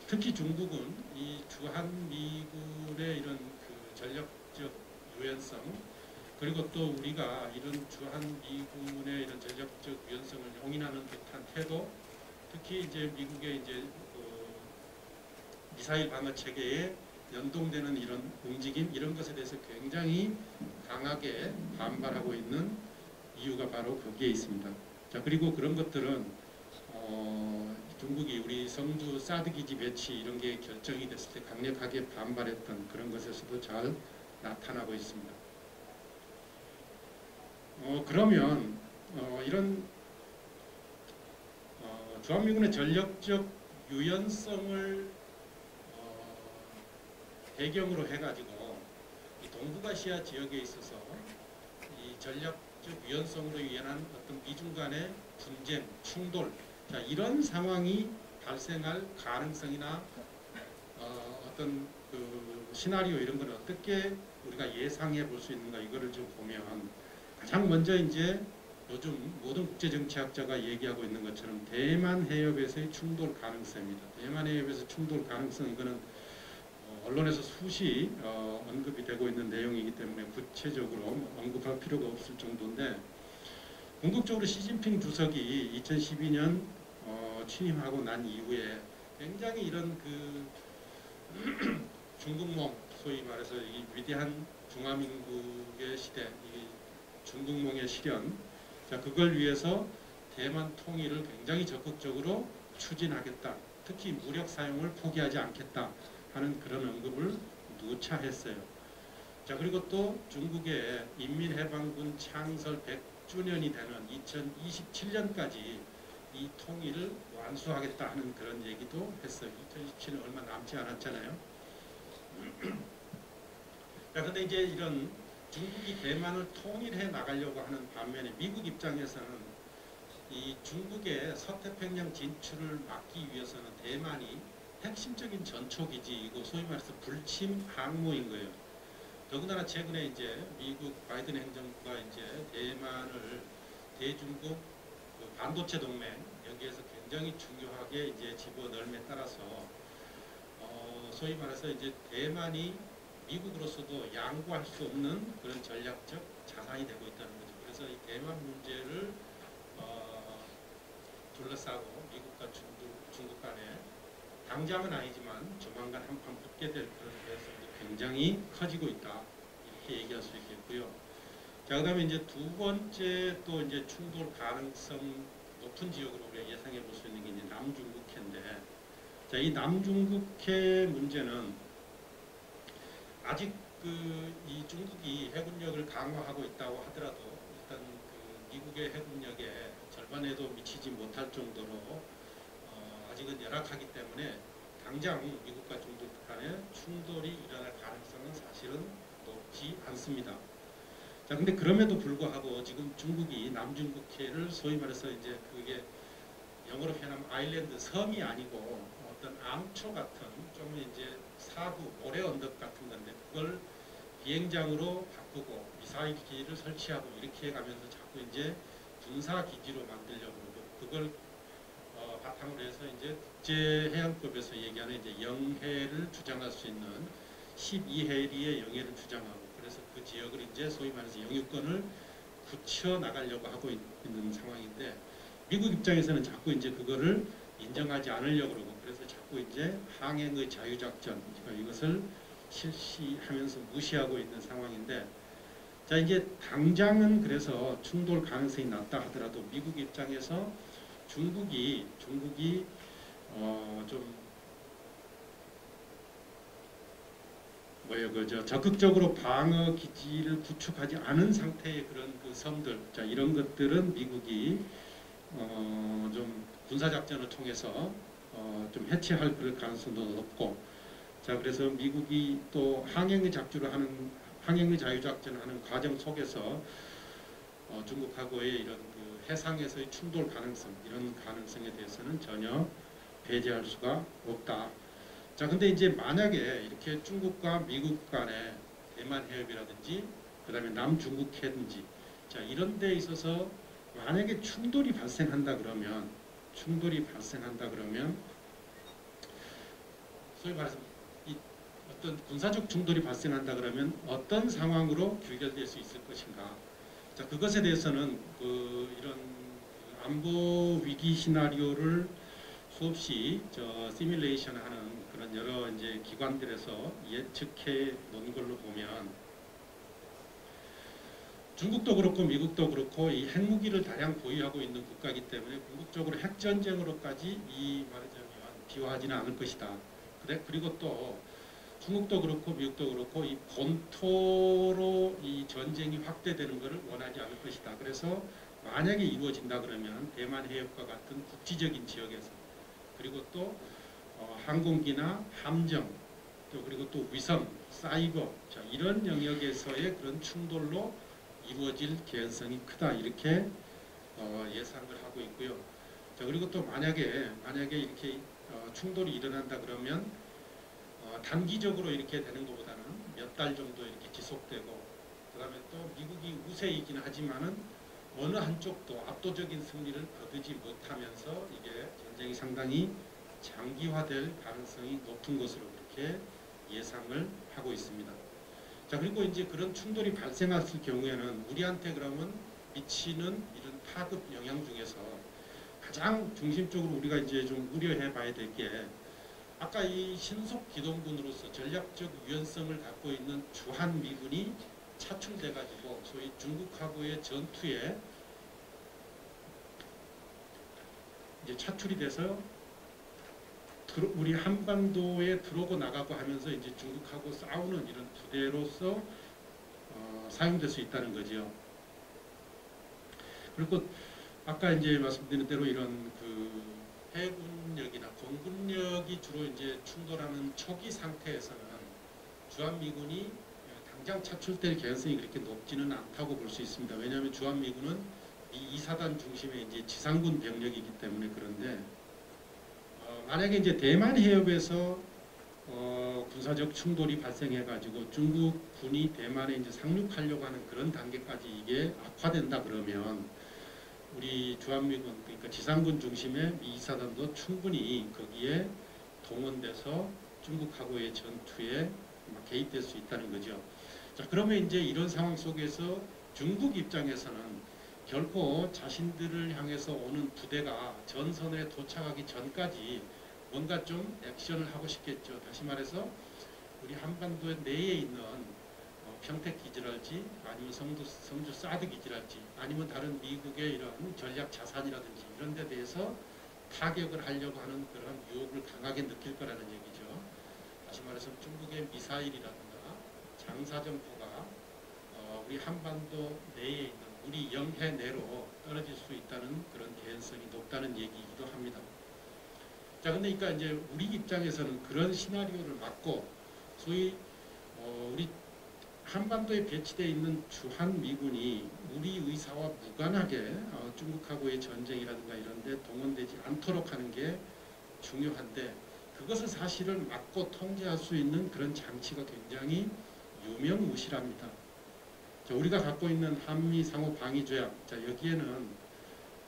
특히 중국은 이 주한미군의 이런 그 전략적 유연성, 그리고 또 우리가 이런 주한미군의 이런 전략적 유연성을 용인하는 듯한 태도, 특히 이제 미국의 이제 미사일 방어 체계에 연동되는 이런 움직임, 이런 것에 대해서 굉장히 강하게 반발하고 있는 이유가 바로 거기에 있습니다. 자, 그리고 그런 것들은 중국이 우리 성주 사드 기지 배치 이런 게 결정이 됐을 때 강력하게 반발했던 그런 것에서도 잘 나타나고 있습니다. 그러면 이런 주한미군의 전력적 유연성을 배경으로 해가지고 이 동북아시아 지역에 있어서 이 전략적 유연성으로 유연한 어떤 미중 간의 분쟁, 충돌, 자, 이런 상황이 발생할 가능성이나 어떤 그 시나리오 이런 걸 어떻게 우리가 예상해 볼 수 있는가, 이거를 좀 보면 가장 먼저 이제 요즘 모든 국제정치학자가 얘기하고 있는 것처럼 대만 해협에서의 충돌 가능성입니다. 대만 해협에서 충돌 가능성, 이거는 언론에서 수시 언급이 되고 있는 내용이기 때문에 구체적으로 언급할 필요가 없을 정도인데, 궁극적으로 시진핑 주석이 2012년 취임하고 난 이후에 굉장히 이런 그 중국몽, 소위 말해서 이 위대한 중화민국의 시대, 이 중국몽의 실현, 자, 그걸 위해서 대만 통일을 굉장히 적극적으로 추진하겠다, 특히 무력 사용을 포기하지 않겠다 하는 그런 언급을 누차 했어요. 자, 그리고 또 중국의 인민해방군 창설 100주년이 되는 2027년까지 이 통일을 완수하겠다 하는 그런 얘기도 했어요. 2027년 얼마 남지 않았잖아요. 자, 근데 이제 이런 중국이 대만을 통일해 나가려고 하는 반면에 미국 입장에서는 이 중국의 서태평양 진출을 막기 위해서는 대만이 핵심적인 전초기지이고 소위 말해서 불침 항모인 거예요. 더군다나 최근에 이제 미국 바이든 행정부가 이제 대만을 대중국 반도체 동맹 여기에서 굉장히 중요하게 이제 집어넣음에 따라서 소위 말해서 이제 대만이 미국으로서도 양보할 수 없는 그런 전략적 자산이 되고 있다는 거죠. 그래서 이 대만 문제를 둘러싸고 미국과 중국 간에 당장은 아니지만 조만간 한판 붙게 될 그런 가능성이 굉장히 커지고 있다, 이렇게 얘기할 수 있겠고요. 자, 그다음에 이제 두 번째 또 이제 충돌 가능성 높은 지역으로 우리가 예상해 볼 수 있는 게 이제 남중국해인데, 자, 이 남중국해 문제는 아직 이 중국이 해군력을 강화하고 있다고 하더라도 일단 그 미국의 해군력의 절반에도 미치지 못할 정도로 아직은 열악하기 때문에 당장 미국과 중국 간의 충돌이 일어날 가능성은 사실은 높지 않습니다. 자, 근데 그럼에도 불구하고 지금 중국이 남중국해를 소위 말해서 이제 그게 영어로 표현하면 아일랜드, 섬이 아니고 어떤 암초 같은 좀 이제 사구, 모래 언덕 같은 건데 그걸 비행장으로 바꾸고 미사일 기지를 설치하고 이렇게 해가면서 자꾸 이제 군사 기지로 만들려고 그러고, 그걸 바탕으로 해서 이제 국제해양법에서 얘기하는 이제 영해를 주장할 수 있는 12해리의 영해를 주장하고, 그래서 그 지역을 이제 소위 말해서 영유권을 굳혀 나가려고 하고 있는 상황인데, 미국 입장에서는 자꾸 이제 그거를 인정하지 않으려고 그러고, 그래서 자꾸 이제 항행의 자유작전, 이것을 실시하면서 무시하고 있는 상황인데, 자, 이제 당장은 그래서 충돌 가능성이 낮다 하더라도 미국 입장에서 중국이 좀 적극적으로 방어 기지를 구축하지 않은 상태의 그런 그 섬들, 자, 이런 것들은 미국이 좀 군사 작전을 통해서 좀 해체할 그럴 가능성도 높고, 자, 그래서 미국이 또 항행의 자유작전을 하는 과정 속에서 중국하고의 이런 그 해상에서의 충돌 가능성, 이런 가능성에 대해서는 전혀 배제할 수가 없다. 자, 근데 이제 만약에 이렇게 중국과 미국 간의 대만 해협이라든지 그다음에 남중국해든지, 자, 이런 데 있어서 만약에 충돌이 발생한다 그러면 소위 말해서 이 어떤 군사적 충돌이 발생한다 그러면 어떤 상황으로 귀결될 수 있을 것인가. 자, 그것에 대해서는 이런 안보 위기 시나리오를 수없이 시뮬레이션하는 그런 여러 이제 기관들에서 예측해 놓은 걸로 보면 중국도 그렇고 미국도 그렇고 이 핵무기를 다량 보유하고 있는 국가이기 때문에 궁극적으로 핵전쟁으로까지 이 말하자면 비화하지는 않을 것이다. 그리고 또 중국도 그렇고 미국도 그렇고 이 본토로 이 전쟁이 확대되는 것을 원하지 않을 것이다. 그래서 만약에 이루어진다 그러면 대만 해협과 같은 국지적인 지역에서 그리고 또 항공기나 함정 또 그리고 또 위성, 사이버 이런 영역에서의 그런 충돌로 이루어질 개연성이 크다 이렇게 예상을 하고 있고요. 자, 그리고 또 만약에 이렇게 충돌이 일어난다 그러면 단기적으로 이렇게 되는 것보다는 몇 달 정도 이렇게 지속되고 그다음에 또 미국이 우세이긴 하지만은 어느 한쪽도 압도적인 승리를 거두지 못하면서 이게 전쟁이 상당히 장기화될 가능성이 높은 것으로 그렇게 예상을 하고 있습니다. 자, 그리고 이제 그런 충돌이 발생했을 경우에는 우리한테 그러면 미치는 이런 파급 영향 중에서 가장 중심적으로 우리가 이제 좀 우려해 봐야 될 게 아까 이 신속 기동군으로서 전략적 유연성을 갖고 있는 주한미군이 차출돼 가지고 소위 중국하고의 전투에 이제 차출이 돼서 우리 한반도에 들어오고 나가고 하면서 이제 중국하고 싸우는 이런 부대로서 사용될 수 있다는 거죠. 그리고 아까 이제 말씀드린 대로 이런 해군력이나 공군력이 주로 이제 충돌하는 초기 상태에서는 주한미군이 당장 차출될 개연성이 그렇게 높지는 않다고 볼 수 있습니다. 왜냐하면 주한미군은 이 2사단 중심의 이제 지상군 병력이기 때문에. 그런데 만약에 이제 대만 해협에서 군사적 충돌이 발생해가지고 중국군이 대만에 이제 상륙하려고 하는 그런 단계까지 이게 악화된다 그러면 우리 주한미군 그러니까 지상군 중심의 미 2사단도 충분히 거기에 동원돼서 중국하고의 전투에 개입될 수 있다는 거죠. 자, 그러면 이제 이런 상황 속에서 중국 입장에서는 결코 자신들을 향해서 오는 부대가 전선에 도착하기 전까지 뭔가 좀 액션을 하고 싶겠죠. 다시 말해서 우리 한반도 내에 있는 평택 기지랄지 아니면 성주 사드 기지랄지 아니면 다른 미국의 이런 전략 자산이라든지 이런 데 대해서 타격을 하려고 하는 그런 유혹을 강하게 느낄 거라는 얘기죠. 다시 말해서 중국의 미사일이라든가 장사정포가 우리 한반도 내에 있는 우리 영해 내로 떨어질 수 있다는 그런 개연성이 높다는 얘기이기도 합니다. 자, 근데 그러니까 이제 우리 입장에서는 그런 시나리오를 막고 소위 우리 한반도에 배치되어 있는 주한미군이 우리 의사와 무관하게 중국하고의 전쟁이라든가 이런 데 동원되지 않도록 하는 게 중요한데 그것을 사실은 막고 통제할 수 있는 그런 장치가 굉장히 유명무실합니다. 자, 우리가 갖고 있는 한미 상호 방위 조약, 자, 여기에는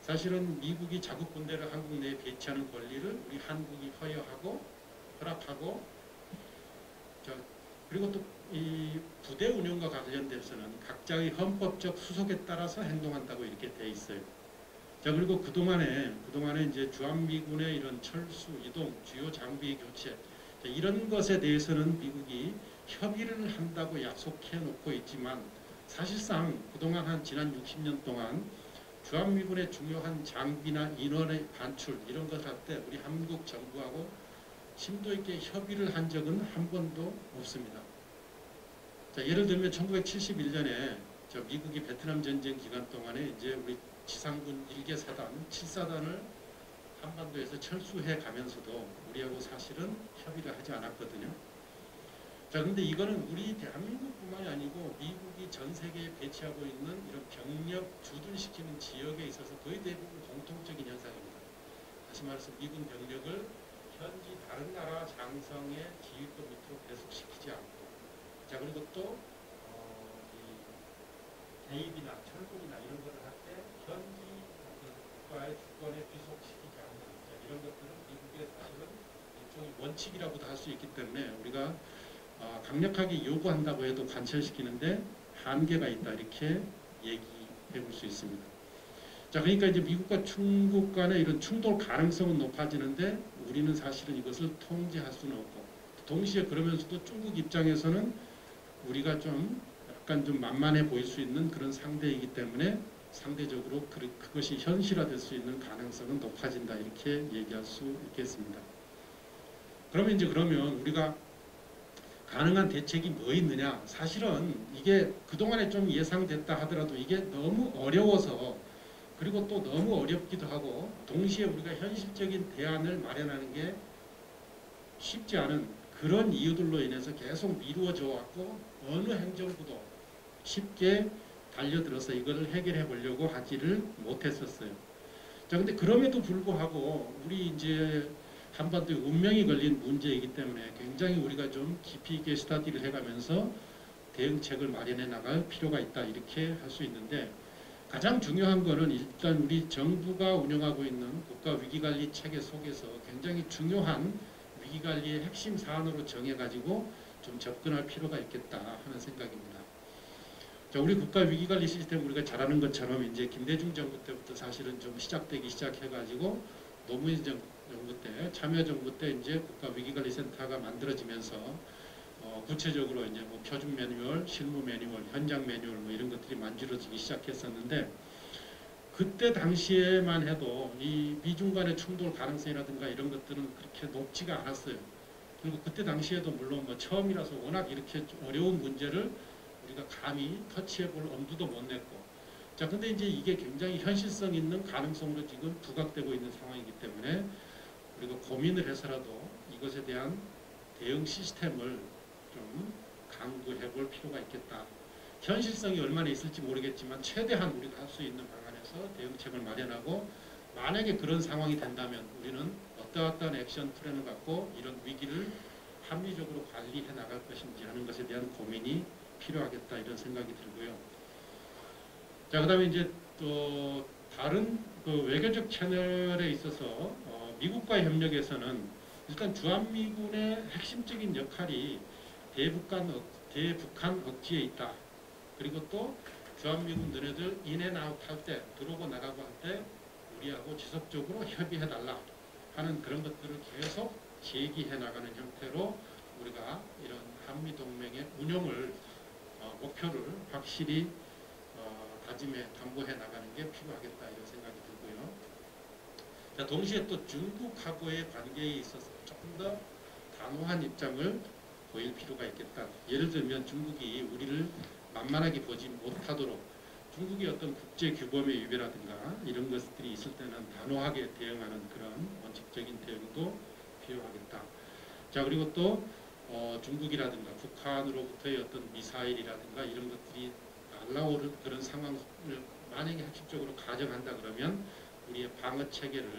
사실은 미국이 자국 군대를 한국 내에 배치하는 권리를 우리 한국이 허락하고 자, 그리고 또 이 부대 운영과 관련돼서는 각자의 헌법적 수속에 따라서 행동한다고 이렇게 돼 있어요. 자, 그리고 그동안에 이제 주한미군의 이런 철수, 이동, 주요 장비 교체 자, 이런 것에 대해서는 미국이 협의를 한다고 약속해 놓고 있지만 사실상 그동안 지난 60년 동안 주한미군의 중요한 장비나 인원의 반출 이런 것 할 때 우리 한국 정부하고 심도 있게 협의를 한 적은 한 번도 없습니다. 자, 예를 들면 1971년에 미국이 베트남 전쟁 기간 동안에 이제 우리 지상군 1개 사단, 7사단을 한반도에서 철수해 가면서도 우리하고 사실은 협의를 하지 않았거든요. 자, 근데 이거는 우리 대한민국뿐만이 아니고 미국이 전 세계에 배치하고 있는 이런 병력 주둔시키는 지역에 있어서 거의 대부분 공통적인 현상입니다. 다시 말해서 미군 병력을 현지 다른 나라 장성의 지휘권 밑으로 배속시키지 않고 자, 그리고 또 대입이나 철군이나 이런 것을 할 때 현지 국가의 주권에 귀속시키지 않는 이런 것들은 미국의 사실은 일종의 원칙이라고도 할 수 있기 때문에 우리가 강력하게 요구한다고 해도 관철시키는데 한계가 있다 이렇게 얘기해 볼 수 있습니다. 자, 그러니까 이제 미국과 중국 간의 이런 충돌 가능성은 높아지는데 우리는 사실은 이것을 통제할 수는 없고, 동시에 그러면서도 중국 입장에서는 우리가 좀 약간 좀 만만해 보일 수 있는 그런 상대이기 때문에 상대적으로 그것이 현실화될 수 있는 가능성은 높아진다 이렇게 얘기할 수 있겠습니다. 그러면 우리가 가능한 대책이 뭐 있느냐? 사실은 이게 그동안에 좀 예상됐다 하더라도 이게 너무 어려워서, 그리고 또 너무 어렵기도 하고 동시에 우리가 현실적인 대안을 마련하는 게 쉽지 않은 그런 이유들로 인해서 계속 미루어져 왔고 어느 행정부도 쉽게 달려들어서 이걸 해결해 보려고 하지를 못했었어요. 자, 근데 그럼에도 불구하고 우리 이제 한반도에 운명이 걸린 문제이기 때문에 굉장히 우리가 좀 깊이 있게 스터디를 해가면서 대응책을 마련해 나갈 필요가 있다 이렇게 할 수 있는데, 가장 중요한 거는 일단 우리 정부가 운영하고 있는 국가위기관리 체계 속에서 굉장히 중요한 위기관리의 핵심 사안으로 정해가지고 좀 접근할 필요가 있겠다 하는 생각입니다. 자, 우리 국가위기관리 시스템 우리가 잘 아는 것처럼 이제 김대중 정부 때부터 사실은 좀 시작되기 시작해가지고 노무현 정부 때, 참여정부 때 이제 국가위기관리센터가 만들어지면서 구체적으로 이제 뭐 표준 매뉴얼, 실무 매뉴얼, 현장 매뉴얼 뭐 이런 것들이 만들어지기 시작했었는데, 그때 당시에만 해도 이 미중 간의 충돌 가능성이라든가 이런 것들은 그렇게 높지가 않았어요. 그리고 그때 당시에도 물론 뭐 처음이라서 워낙 이렇게 어려운 문제를 우리가 감히 터치해 볼 엄두도 못 냈고, 자, 근데 이제 이게 굉장히 현실성 있는 가능성으로 지금 부각되고 있는 상황이기 때문에 우리가 고민을 해서라도 이것에 대한 대응 시스템을 좀 강구해 볼 필요가 있겠다. 현실성이 얼마나 있을지 모르겠지만 최대한 우리가 할 수 있는 방안에서 대응책을 마련하고, 만약에 그런 상황이 된다면 우리는 어떠한 액션 플랜을 갖고 이런 위기를 합리적으로 관리해 나갈 것인지 하는 것에 대한 고민이 필요하겠다 이런 생각이 들고요. 자, 그 다음에 이제 또 다른 그 외교적 채널에 있어서 미국과의 협력에서는 일단 주한미군의 핵심적인 역할이 대북한 억지에 있다. 그리고 또 주한미군 너네들 인앤아웃 할 때, 들어오고 나가고 할 때 우리하고 지속적으로 협의해달라 하는 그런 것들을 계속 제기해 나가는 형태로 우리가 이런 한미동맹의 운영을 목표를 확실히 다짐해 담보해 나가는 게 필요하겠다 이런 생각이 들고요. 자, 동시에 또 중국하고의 관계에 있어서 조금 더 단호한 입장을 보일 필요가 있겠다. 예를 들면 중국이 우리를 만만하게 보지 못하도록 중국의 어떤 국제 규범의 위배라든가 이런 것들이 있을 때는 단호하게 대응하는 그런 원칙적인 대응도 필요하겠다. 자, 그리고 또 중국이라든가 북한으로부터의 어떤 미사일이라든가 이런 것들이 날라오는 그런 상황을 만약에 핵심적으로 가정한다 그러면 우리의 방어 체계를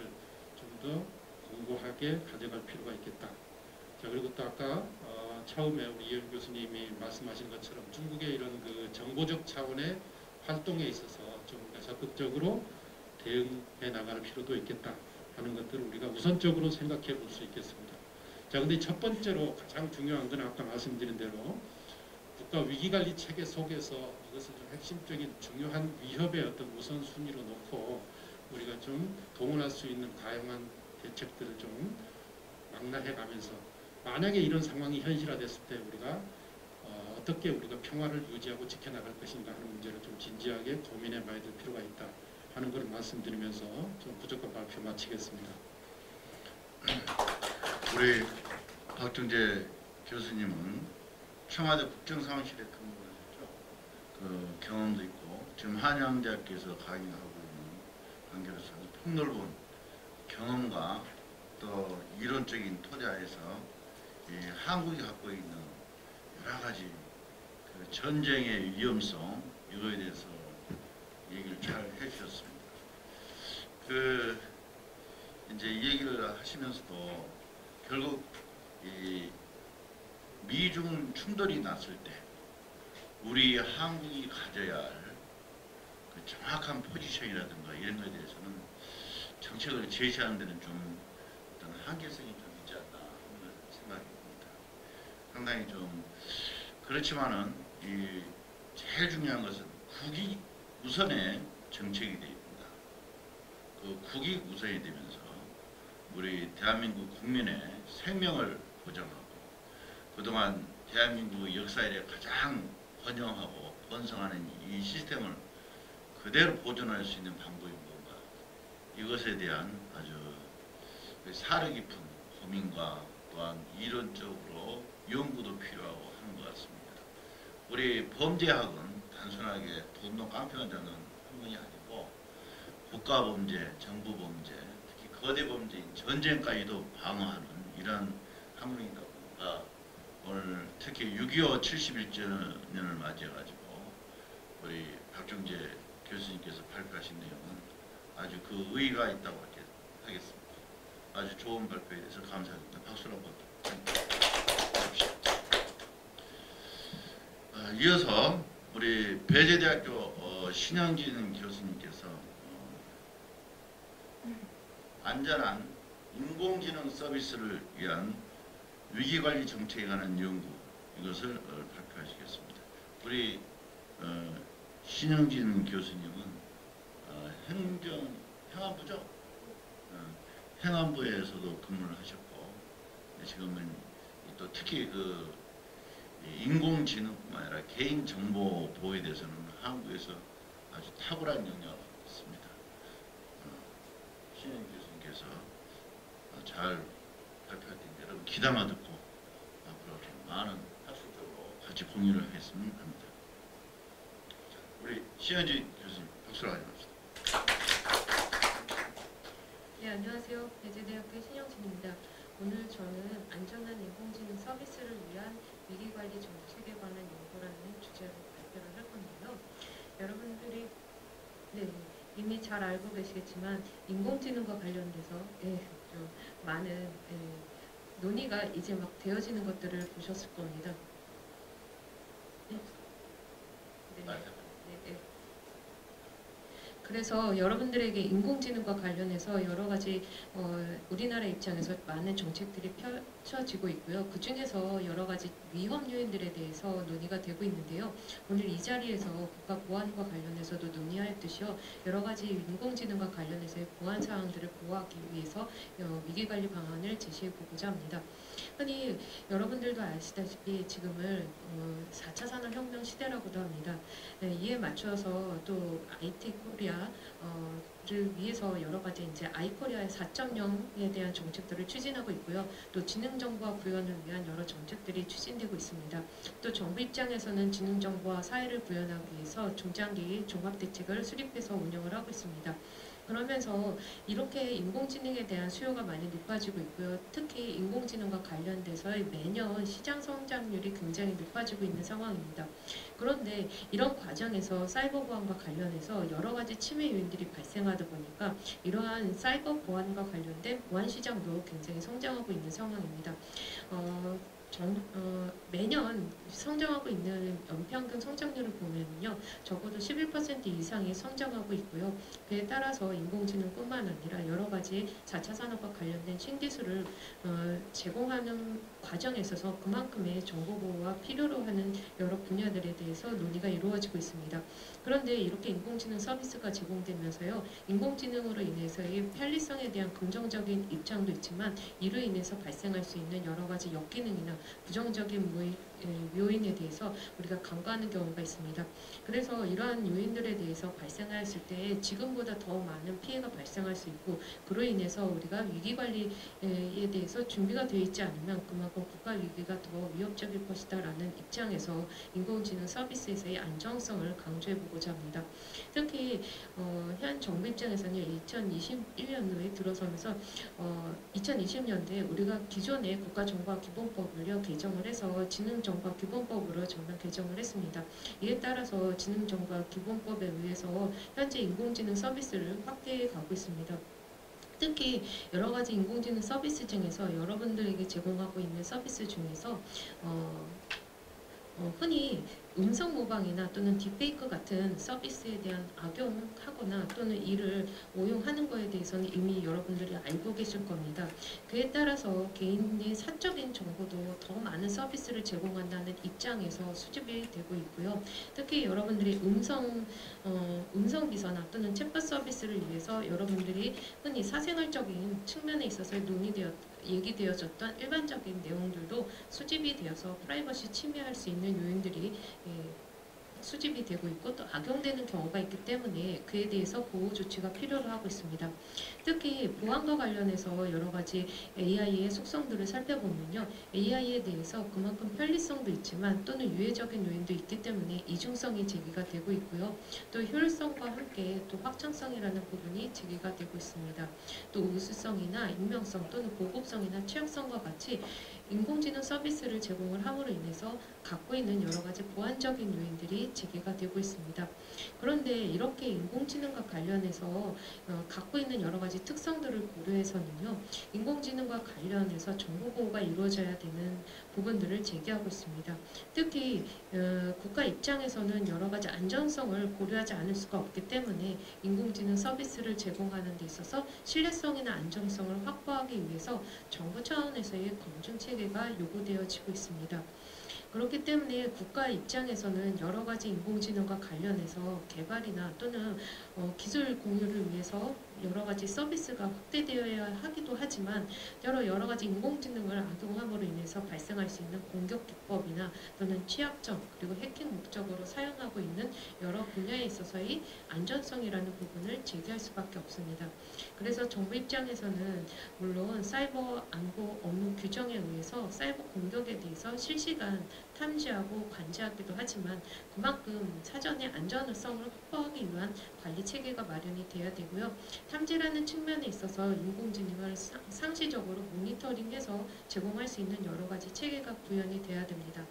좀 더 공고하게 가져갈 필요가 있겠다. 자, 그리고 또 아까 처음에 우리 이현 교수님이 말씀하신 것처럼 중국의 이런 그 정보적 차원의 활동에 있어서 좀 적극적으로 대응해 나가는 필요도 있겠다 하는 것들을 우리가 우선적으로 생각해 볼 수 있겠습니다. 자, 근데 첫 번째로 가장 중요한 건 아까 말씀드린 대로 국가 위기관리 체계 속에서 이것을 좀 핵심적인 중요한 위협의 어떤 우선순위로 놓고 우리가 좀 동원할 수 있는 다양한 대책들을 좀 망라해 가면서 만약에 이런 상황이 현실화됐을 때 우리가 어떻게 우리가 평화를 유지하고 지켜나갈 것인가 하는 문제를 좀 진지하게 고민해 봐야 될 필요가 있다 하는 것을 말씀드리면서 좀 부족한 발표 마치겠습니다. 우리 박정재 교수님은 청와대 국정상황실에 근무를 했죠. 그 경험도 있고 지금 한양대학교에서 강의하고 있는 관계로서 아주 폭넓은 경험과 또 이론적인 토대하에서 한국이 갖고 있는 여러 가지 그 전쟁의 위험성 이거에 대해서 얘기를 잘 해주셨습니다. 그 이제 이 얘기를 하시면서도 결국 이 미중 충돌이 났을 때 우리 한국이 가져야 할 그 정확한 포지션이라든가 이런 것에 대해서는 정책을 제시하는 데는 좀 어떤 한계성이 좀 있지 않나 하는 생각이 듭니다. 상당히 좀 그렇지만은 이 제일 중요한 것은 국익 우선의 정책이 되입니다. 그 국익 우선이 되면서 우리 대한민국 국민의 생명을 보장하고 그동안 대한민국 역사에 가장 번영하고 번성하는 이 시스템을 그대로 보존할 수 있는 방법이 뭔가 이것에 대한 아주 사려 깊은 고민과 또한 이론적으로 연구도 필요하고 하는 것 같습니다. 우리 범죄학은 단순하게 돈도 깡패만 잡는 학문이 아니고 국가범죄, 정부범죄, 특히 거대 범죄인 전쟁까지도 방어하는 이러한 학문이다 보니까 오늘 특히 6.25 71주년을 맞이해가지고 우리 박종재 교수님께서 발표하신 내용은 아주 그 의의가 있다고 하겠습니다. 아주 좋은 발표에 대해서 감사합니다. 박수로 한번 주십시오. 이어서 우리 배재대학교 신영진 교수님께서 안전한 인공지능 서비스를 위한 위기관리 정책에 관한 연구 이것을 발표하시겠습니다. 우리 신영진 교수님은 행안부죠? 행안부에서도 근무를 하셨고 지금은 또 특히 그 인공지능뿐만 아니라 개인정보 보호에 대해서는 한국에서 아주 탁월한 영향을 갖고 있습니다. 신영 교수님께서 잘 발표할 텐데 여러분 귀담아 듣고 앞으로 좀 많은 학술적으로 같이 공유를 했으면 합니다. 우리 신영진 교수님 박수로 환영합시다. 네, 안녕하세요. 배재대학교 신영진입니다. 오늘 저는 안전한 인공지능 서비스를 위한 위기관리 정책에 관한 연구라는 주제로 발표를 할 건데요. 여러분들이 이미 잘 알고 계시겠지만 인공지능과 관련돼서 좀 많은 논의가 이제 막 되어지는 것들을 보셨을 겁니다. 그래서 여러분들에게 인공지능과 관련해서 여러 가지 우리나라 입장에서 많은 정책들이 펼쳐지고 있고요. 그 중에서 여러 가지 위험 요인들에 대해서 논의가 되고 있는데요. 오늘 이 자리에서 국가 보안과 관련해서도 논의할 듯이요. 여러 가지 인공지능과 관련해서의 보안 사항들을 보호하기 위해서 위기관리 방안을 제시해보고자 합니다. 흔히 여러분들도 아시다시피 지금을 4차 산업혁명 시대라고도 합니다. 이에 맞춰서 또 IT 코리아를 위해서 여러 가지 이제 아이코리아의 4.0에 대한 정책들을 추진하고 있고요. 또 지능정보화 구현을 위한 여러 정책들이 추진되고 있습니다. 또 정부 입장에서는 지능정보화 사회를 구현하기 위해서 중장기 종합대책을 수립해서 운영을 하고 있습니다. 그러면서 이렇게 인공지능에 대한 수요가 많이 높아지고 있고요. 특히 인공지능과 관련돼서 매년 시장 성장률이 굉장히 높아지고 있는 상황입니다. 그런데 이런 과정에서 사이버 보안과 관련해서 여러 가지 침해 요인들이 발생하다 보니까 이러한 사이버 보안과 관련된 보안 시장도 굉장히 성장하고 있는 상황입니다. 매년 성장하고 있는 연평균 성장률을 보면요, 적어도 11% 이상이 성장하고 있고요. 그에 따라서 인공지능뿐만 아니라 여러 가지 4차 산업과 관련된 신기술을 제공하는 과정에 있어서 그만큼의 정보보호가 필요로 하는 여러 분야들에 대해서 논의가 이루어지고 있습니다. 그런데 이렇게 인공지능 서비스가 제공되면서요, 인공지능으로 인해서의 편리성에 대한 긍정적인 입장도 있지만 이로 인해서 발생할 수 있는 여러 가지 역기능이나 부정적인 요인에 대해서 우리가 간과하는 경우가 있습니다. 그래서 이러한 요인들에 대해서 발생했을 때 지금보다 더 많은 피해가 발생할 수 있고 그로 인해서 우리가 위기관리에 대해서 준비가 되어 있지 않으면 그만큼 국가 위기가 더 위협적일 것이다 라는 입장에서 인공지능 서비스에서의 안정성을 강조해보고자 합니다. 특히 현 정부 입장에서는 2021년도에 들어서면서 2020년도에 우리가 기존의 국가정보화 기본법을요 개정을 해서 지능정보화 기본법으로 전면 개정을 했습니다. 이에 따라서 지능정보화 기본법에 의해서 현재 인공지능 서비스를 확대해 가고 있습니다. 특히 여러 가지 인공지능 서비스 중에서 여러분들에게 제공하고 있는 서비스 중에서 흔히 음성 모방이나 또는 딥페이크 같은 서비스에 대한 악용하거나 또는 이를 오용하는 것에 대해서는 이미 여러분들이 알고 계실 겁니다. 그에 따라서 개인의 사적인 정보도 더 많은 서비스를 제공한다는 입장에서 수집이 되고 있고요. 특히 여러분들이 음성 비서나 또는 챗봇 서비스를 위해서 여러분들이 흔히 사생활적인 측면에 있어서 얘기되어졌던 일반적인 내용들도 수집이 되어서 프라이버시 침해할 수 있는 요인들이 수집이 되고 있고 또 악용되는 경우가 있기 때문에 그에 대해서 보호 조치가 필요로 하고 있습니다. 특히 보안과 관련해서 여러 가지 AI의 속성들을 살펴보면요. AI에 대해서 그만큼 편리성도 있지만 또는 유해적인 요인도 있기 때문에 이중성이 제기가 되고 있고요. 또 효율성과 함께 또 확장성이라는 부분이 제기가 되고 있습니다. 또 우수성이나 익명성 또는 고급성이나 취약성과 같이 인공지능 서비스를 제공을 함으로 인해서 갖고 있는 여러 가지 보안적인 요인들이 제기가 되고 있습니다. 그런데 이렇게 인공지능과 관련해서 갖고 있는 여러 가지 특성들을 고려해서는요, 인공지능과 관련해서 정보 보호가 이루어져야 되는 부분들을 제기하고 있습니다. 특히 국가 입장에서는 여러 가지 안전성을 고려하지 않을 수가 없기 때문에 인공지능 서비스를 제공하는 데 있어서 신뢰성이나 안정성을 확보하기 위해서 정부 차원에서의 검증 체계가 요구되어지고 있습니다. 그렇기 때문에 국가 입장에서는 여러 가지 인공지능과 관련해서 개발이나 또는 기술 공유를 위해서 여러 가지 서비스가 확대되어야 하기도 하지만 여러 가지 인공지능을 악용함으로 인해서 발생할 수 있는 공격 기법이나 또는 취약점 그리고 해킹 목적으로 사용하고 있는 여러 분야에 있어서의 안전성이라는 부분을 제기할 수밖에 없습니다. 그래서 정부 입장에서는 물론 사이버 안보 업무 규정에 의해서 사이버 공격에 대해서 실시간 탐지하고 관제하기도 하지만 그만큼 사전에 안전성을 확보하기 위한 관리 체계가 마련이 돼야 되고요. 탐지라는 측면에 있어서 인공지능을 상시적으로 모니터링해서 제공할 수 있는 여러 가지 체계가 구현이 돼야 됩니다.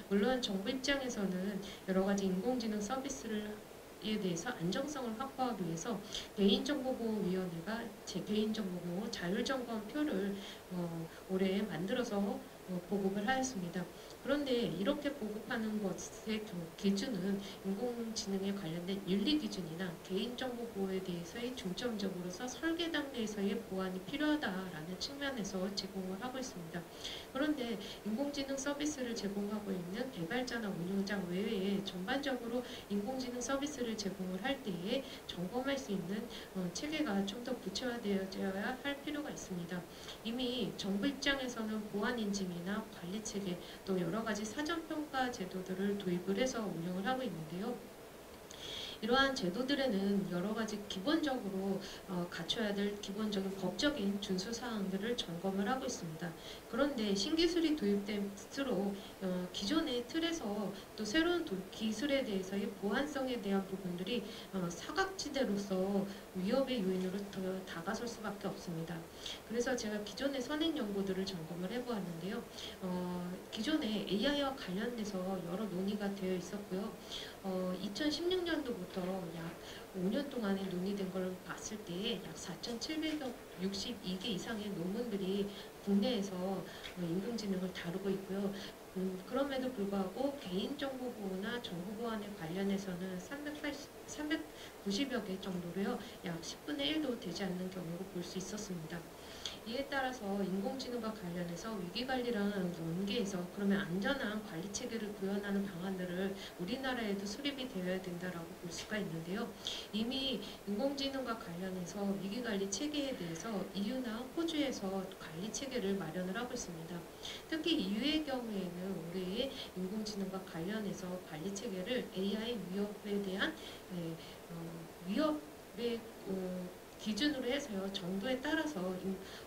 물론 정부 입장에서는 여러 가지 인공지능 서비스를 에 대해서 안정성을 확보하기 위해서 개인정보보호위원회가 개인정보보호 자율점검표를 올해 만들어서 보급을 하였습니다. 그런데 이렇게 보급하는 것의 기준은 인공지능에 관련된 윤리 기준이나 개인정보 보호에 대해서의 중점적으로서 설계 단계에서의 보완이 필요하다라는 측면에서 제공을 하고 있습니다. 그런데 인공지능 서비스를 제공하고 있는 개발자나 운영자 외에 전반적으로 인공지능 서비스를 제공을 할 때에 점검할 수 있는 체계가 좀 더 구체화되어야 할 필요가 있습니다. 이미 정부 입장에서는 보안 인증이나 관리 체계 또 여러 가지 사전평가 제도들을 도입을 해서 운영을 하고 있는데요. 이러한 제도들에는 여러 가지 기본적으로 갖춰야 될 기본적인 법적인 준수 사항들을 점검을 하고 있습니다. 그런데 신기술이 도입될수록 기존의 틀에서 또 새로운 기술에 대해서의 보안성에 대한 부분들이 사각지대로서 위협의 요인으로 더 다가설 수밖에 없습니다. 그래서 제가 기존의 선행 연구들을 점검을 해보았는데요. 기존에 AI와 관련돼서 여러 논의가 되어 있었고요. 2016년도부터 약 5년 동안에 논의된 걸 봤을 때 약 4,762개 이상의 논문들이 국내에서 인공지능을 다루고 있고요. 그럼에도 불구하고 개인정보 보호나 정보 보안에 관련해서는 390여 개 정도로요. 약 10분의 1도 되지 않는 경우로 볼 수 있었습니다. 이에 따라서 인공지능과 관련해서 위기관리라는 원계에서 그러면 안전한 관리 체계를 구현하는 방안들을 우리나라에도 수립이 되어야 된다라고 볼 수가 있는데요. 이미 인공지능과 관련해서 위기관리 체계에 대해서 EU나 호주에서 관리 체계를 마련을 하고 있습니다. 특히 EU의 경우에는 올해 인공지능과 관련해서 관리 체계를 AI 위협에 대한 위협의 기준으로 해서요. 정도에 따라서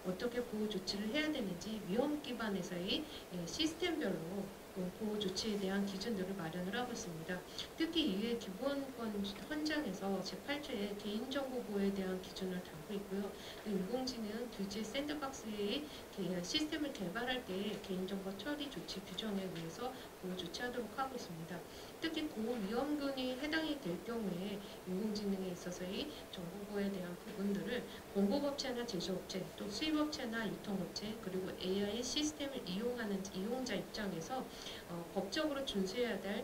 어떻게 보호 조치를 해야 되는지 위험 기반에서의 시스템별로 보호 조치에 대한 기준들을 마련을 하고 있습니다. 특히 이후에 기본권 헌장에서 제8조에 개인정보 보호에 대한 기준을 담고 있고요. 인공지능 규제 샌드박스의 시스템을 개발할 때 개인정보 처리 조치 규정에 의해서 보호 조치하도록 하고 있습니다. 특히 고위험군이 해당이 될 경우에 인공지능에 있어서의 정보보호에 대한 부분들을 공급업체나 제조업체, 또 수입업체나 유통업체, 그리고 AI 시스템을 이용하는 이용자 입장에서 법적으로 준수해야 될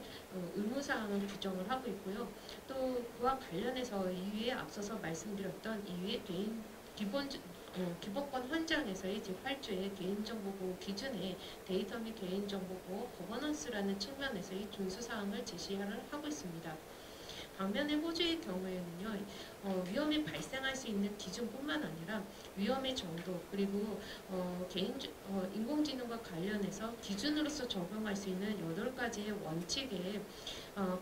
의무사항을 규정을 하고 있고요. 또 그와 관련해서 이후에 앞서서 말씀드렸던 이후에 기본권 기본권 헌장에서의 제8조의 개인정보보호 기준에 데이터 및 개인정보보호 거버넌스라는 측면에서의 준수사항을 제시를 하고 있습니다. 반면에 호주의 경우에는요, 위험이 발생할 수 있는 기준뿐만 아니라 위험의 정도 그리고 인공지능과 관련해서 기준으로서 적용할 수 있는 8가지의 원칙에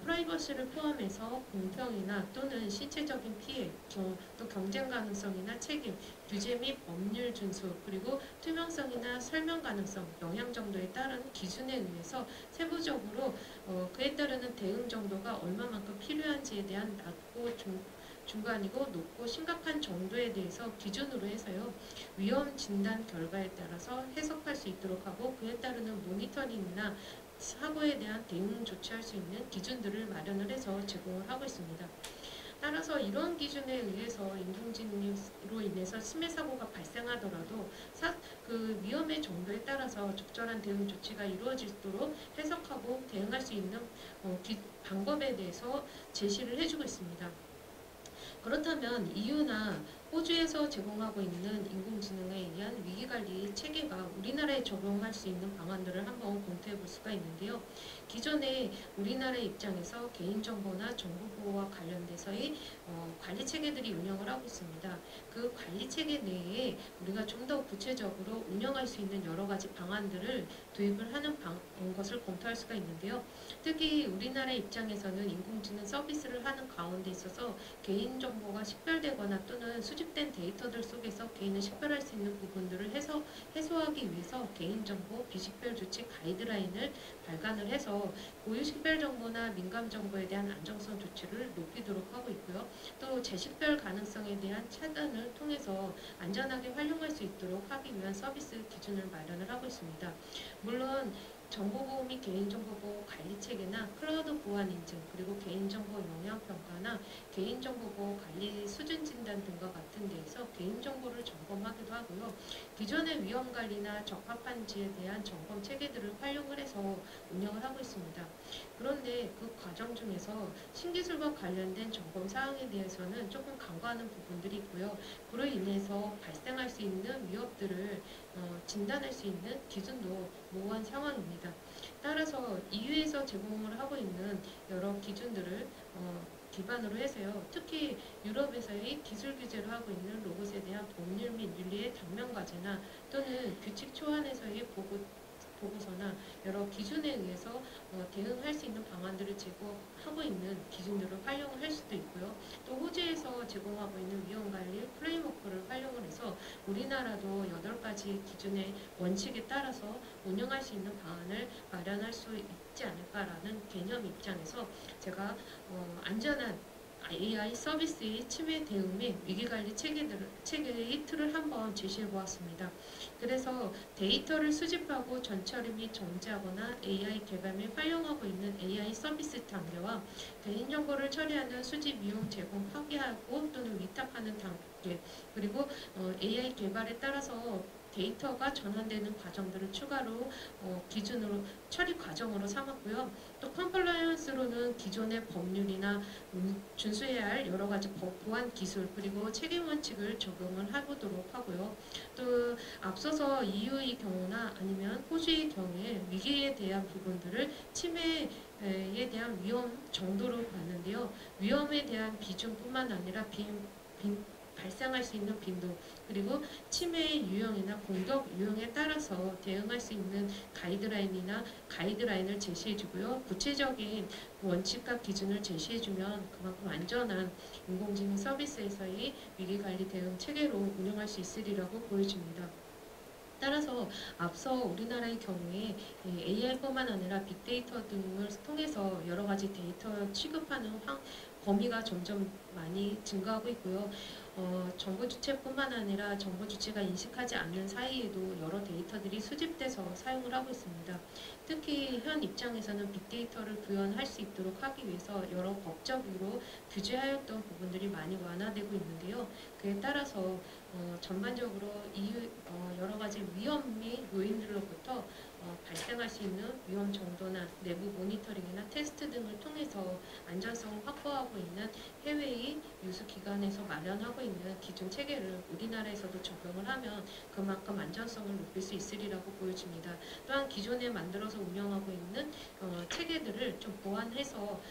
프라이버시를 포함해서 공평이나 또는 신체적인 피해, 또 경쟁 가능성이나 책임, 규제 및 법률 준수, 그리고 투명성이나 설명 가능성, 영향 정도에 따른 기준에 의해서 세부적으로 그에 따르는 대응 정도가 얼마만큼 필요한지에 대한 낮고 중간이고 높고 심각한 정도에 대해서 기준으로 해서요, 위험 진단 결과에 따라서 해석할 수 있도록 하고 그에 따르는 모니터링이나 사고에 대한 대응 조치할 수 있는 기준들을 마련을 해서 제공을 하고 있습니다. 따라서 이런 기준에 의해서 인공지능으로 인해서 심해 사고가 발생하더라도 그 위험의 정도에 따라서 적절한 대응 조치가 이루어지도록 해석하고 대응할 수 있는 방법에 대해서 제시를 해주고 있습니다. 그렇다면 EU나 호주에서 제공하고 있는 인공지능에 의한 위기관리 체계가 우리나라에 적용할 수 있는 방안들을 한번 검토해 볼 수가 있는데요. 기존에 우리나라의 입장에서 개인정보나 정보보호와 관련돼서의 관리 체계들이 운영을 하고 있습니다. 그 관리 체계 내에 우리가 좀 더 구체적으로 운영할 수 있는 여러 가지 방안들을 도입을 하는 것을 검토할 수가 있는데요. 특히 우리나라 입장에서는 인공지능 서비스를 하는 가운데 있어서 개인정보가 식별되거나 또는 수집된 데이터들 속에서 개인을 식별할 수 있는 부분들을 해소하기 위해서 개인정보 비식별 조치 가이드라인을 발간을 해서 고유 식별 정보나 민감 정보에 대한 안정성 조치를 높이도록 하고 있고요. 또 재식별 가능성에 대한 차단을 통해서 안전하게 활용할 수 있도록 하기 위한 서비스 기준을 마련을 하고 있습니다. 물론 정보보호 및 개인정보보호 관리체계나 클라우드 보안 인증, 그리고 개인정보 영향평가나 개인정보보호 관리 수준 진단 등과 같은 데에서 개인정보를 점검하기도 하고요. 기존의 위험관리나 적합한지에 대한 점검 체계들을 활용을 해서 운영을 하고 있습니다. 그런데 그 과정 중에서 신기술과 관련된 점검 사항에 대해서는 조금 간과하는 부분들이 있고요. 그로 인해서 발생할 수 있는 위협들을 진단할 수 있는 기준도 모호한 상황입니다. 따라서 EU에서 제공을 하고 있는 여러 기준들을 기반으로 해서요. 특히 유럽에서의 기술 규제를 하고 있는 로봇에 대한 법률 및 윤리의 당면 과제나 또는 규칙 초안에서의 보고서나 여러 기준에 의해서 대응할 수 있는 방안들을 제공하고 있는 기준들을 활용을 할 수도 있고요. 또 호주에서 제공하고 있는 위험관리 프레임워크를 활용을 해서 우리나라도 8가지 기준의 원칙에 따라서 운영할 수 있는 방안을 마련할 수 있지 않을까라는 개념 입장에서 제가 안전한 AI 서비스의 침해 대응 및 위기관리 체계의 틀을 한번 제시해 보았습니다. 그래서 데이터를 수집하고 전처리 및 정지하거나 AI 개발 및 활용하고 있는 AI 서비스 단계와 개인정보를 처리하는 수집, 이용, 제공, 파기하고 또는 위탁하는 단계, 그리고 AI 개발에 따라서 데이터가 전환되는 과정들을 추가로 기준으로 처리 과정으로 삼았고요. 또 컴플라이언스로는 기존의 법률이나 준수해야 할 여러 가지 보안 기술 그리고 책임 원칙을 적용을 해보도록 하고요. 또 앞서서 EU의 경우나 아니면 호주의 경우에 위기에 대한 부분들을 침해에 대한 위험 정도로 봤는데요. 위험에 대한 비중뿐만 아니라 발생할 수 있는 빈도 그리고 침해의 유형이나 공격 유형에 따라서 대응할 수 있는 가이드라인을 제시해주고요. 구체적인 원칙과 기준을 제시해주면 그만큼 안전한 인공지능 서비스에서의 위기관리 대응 체계로 운영할 수 있으리라고 보여집니다. 따라서 앞서 우리나라의 경우에 AI뿐만 아니라 빅데이터 등을 통해서 여러 가지 데이터 취급하는 범위가 점점 많이 증가하고 있고요. 정부 주체뿐만 아니라 정부 주체가 인식하지 않는 사이에도 여러 데이터들이 수집돼서 사용을 하고 있습니다. 특히 현 입장에서는 빅데이터를 구현할 수 있도록 하기 위해서 여러 법적으로 규제하였던 부분들이 많이 완화되고 있는데요. 그에 따라서 전반적으로 여러 가지 위험 및 요인들로부터 발생 발생할 수 있는 위험 정도나 내부 모니터링이나 테스트 등을 통해서 안전성을 확보하고 있는 해외의 유수기관에서 마련하고 있는 기존 체계를 우리나라에서도 적용을 하면 그만큼 안전성을 높일 수 있으리라고 보여집니다. 또한 기존에 만들어서 운영하고 있는 체계들을 좀 보완해서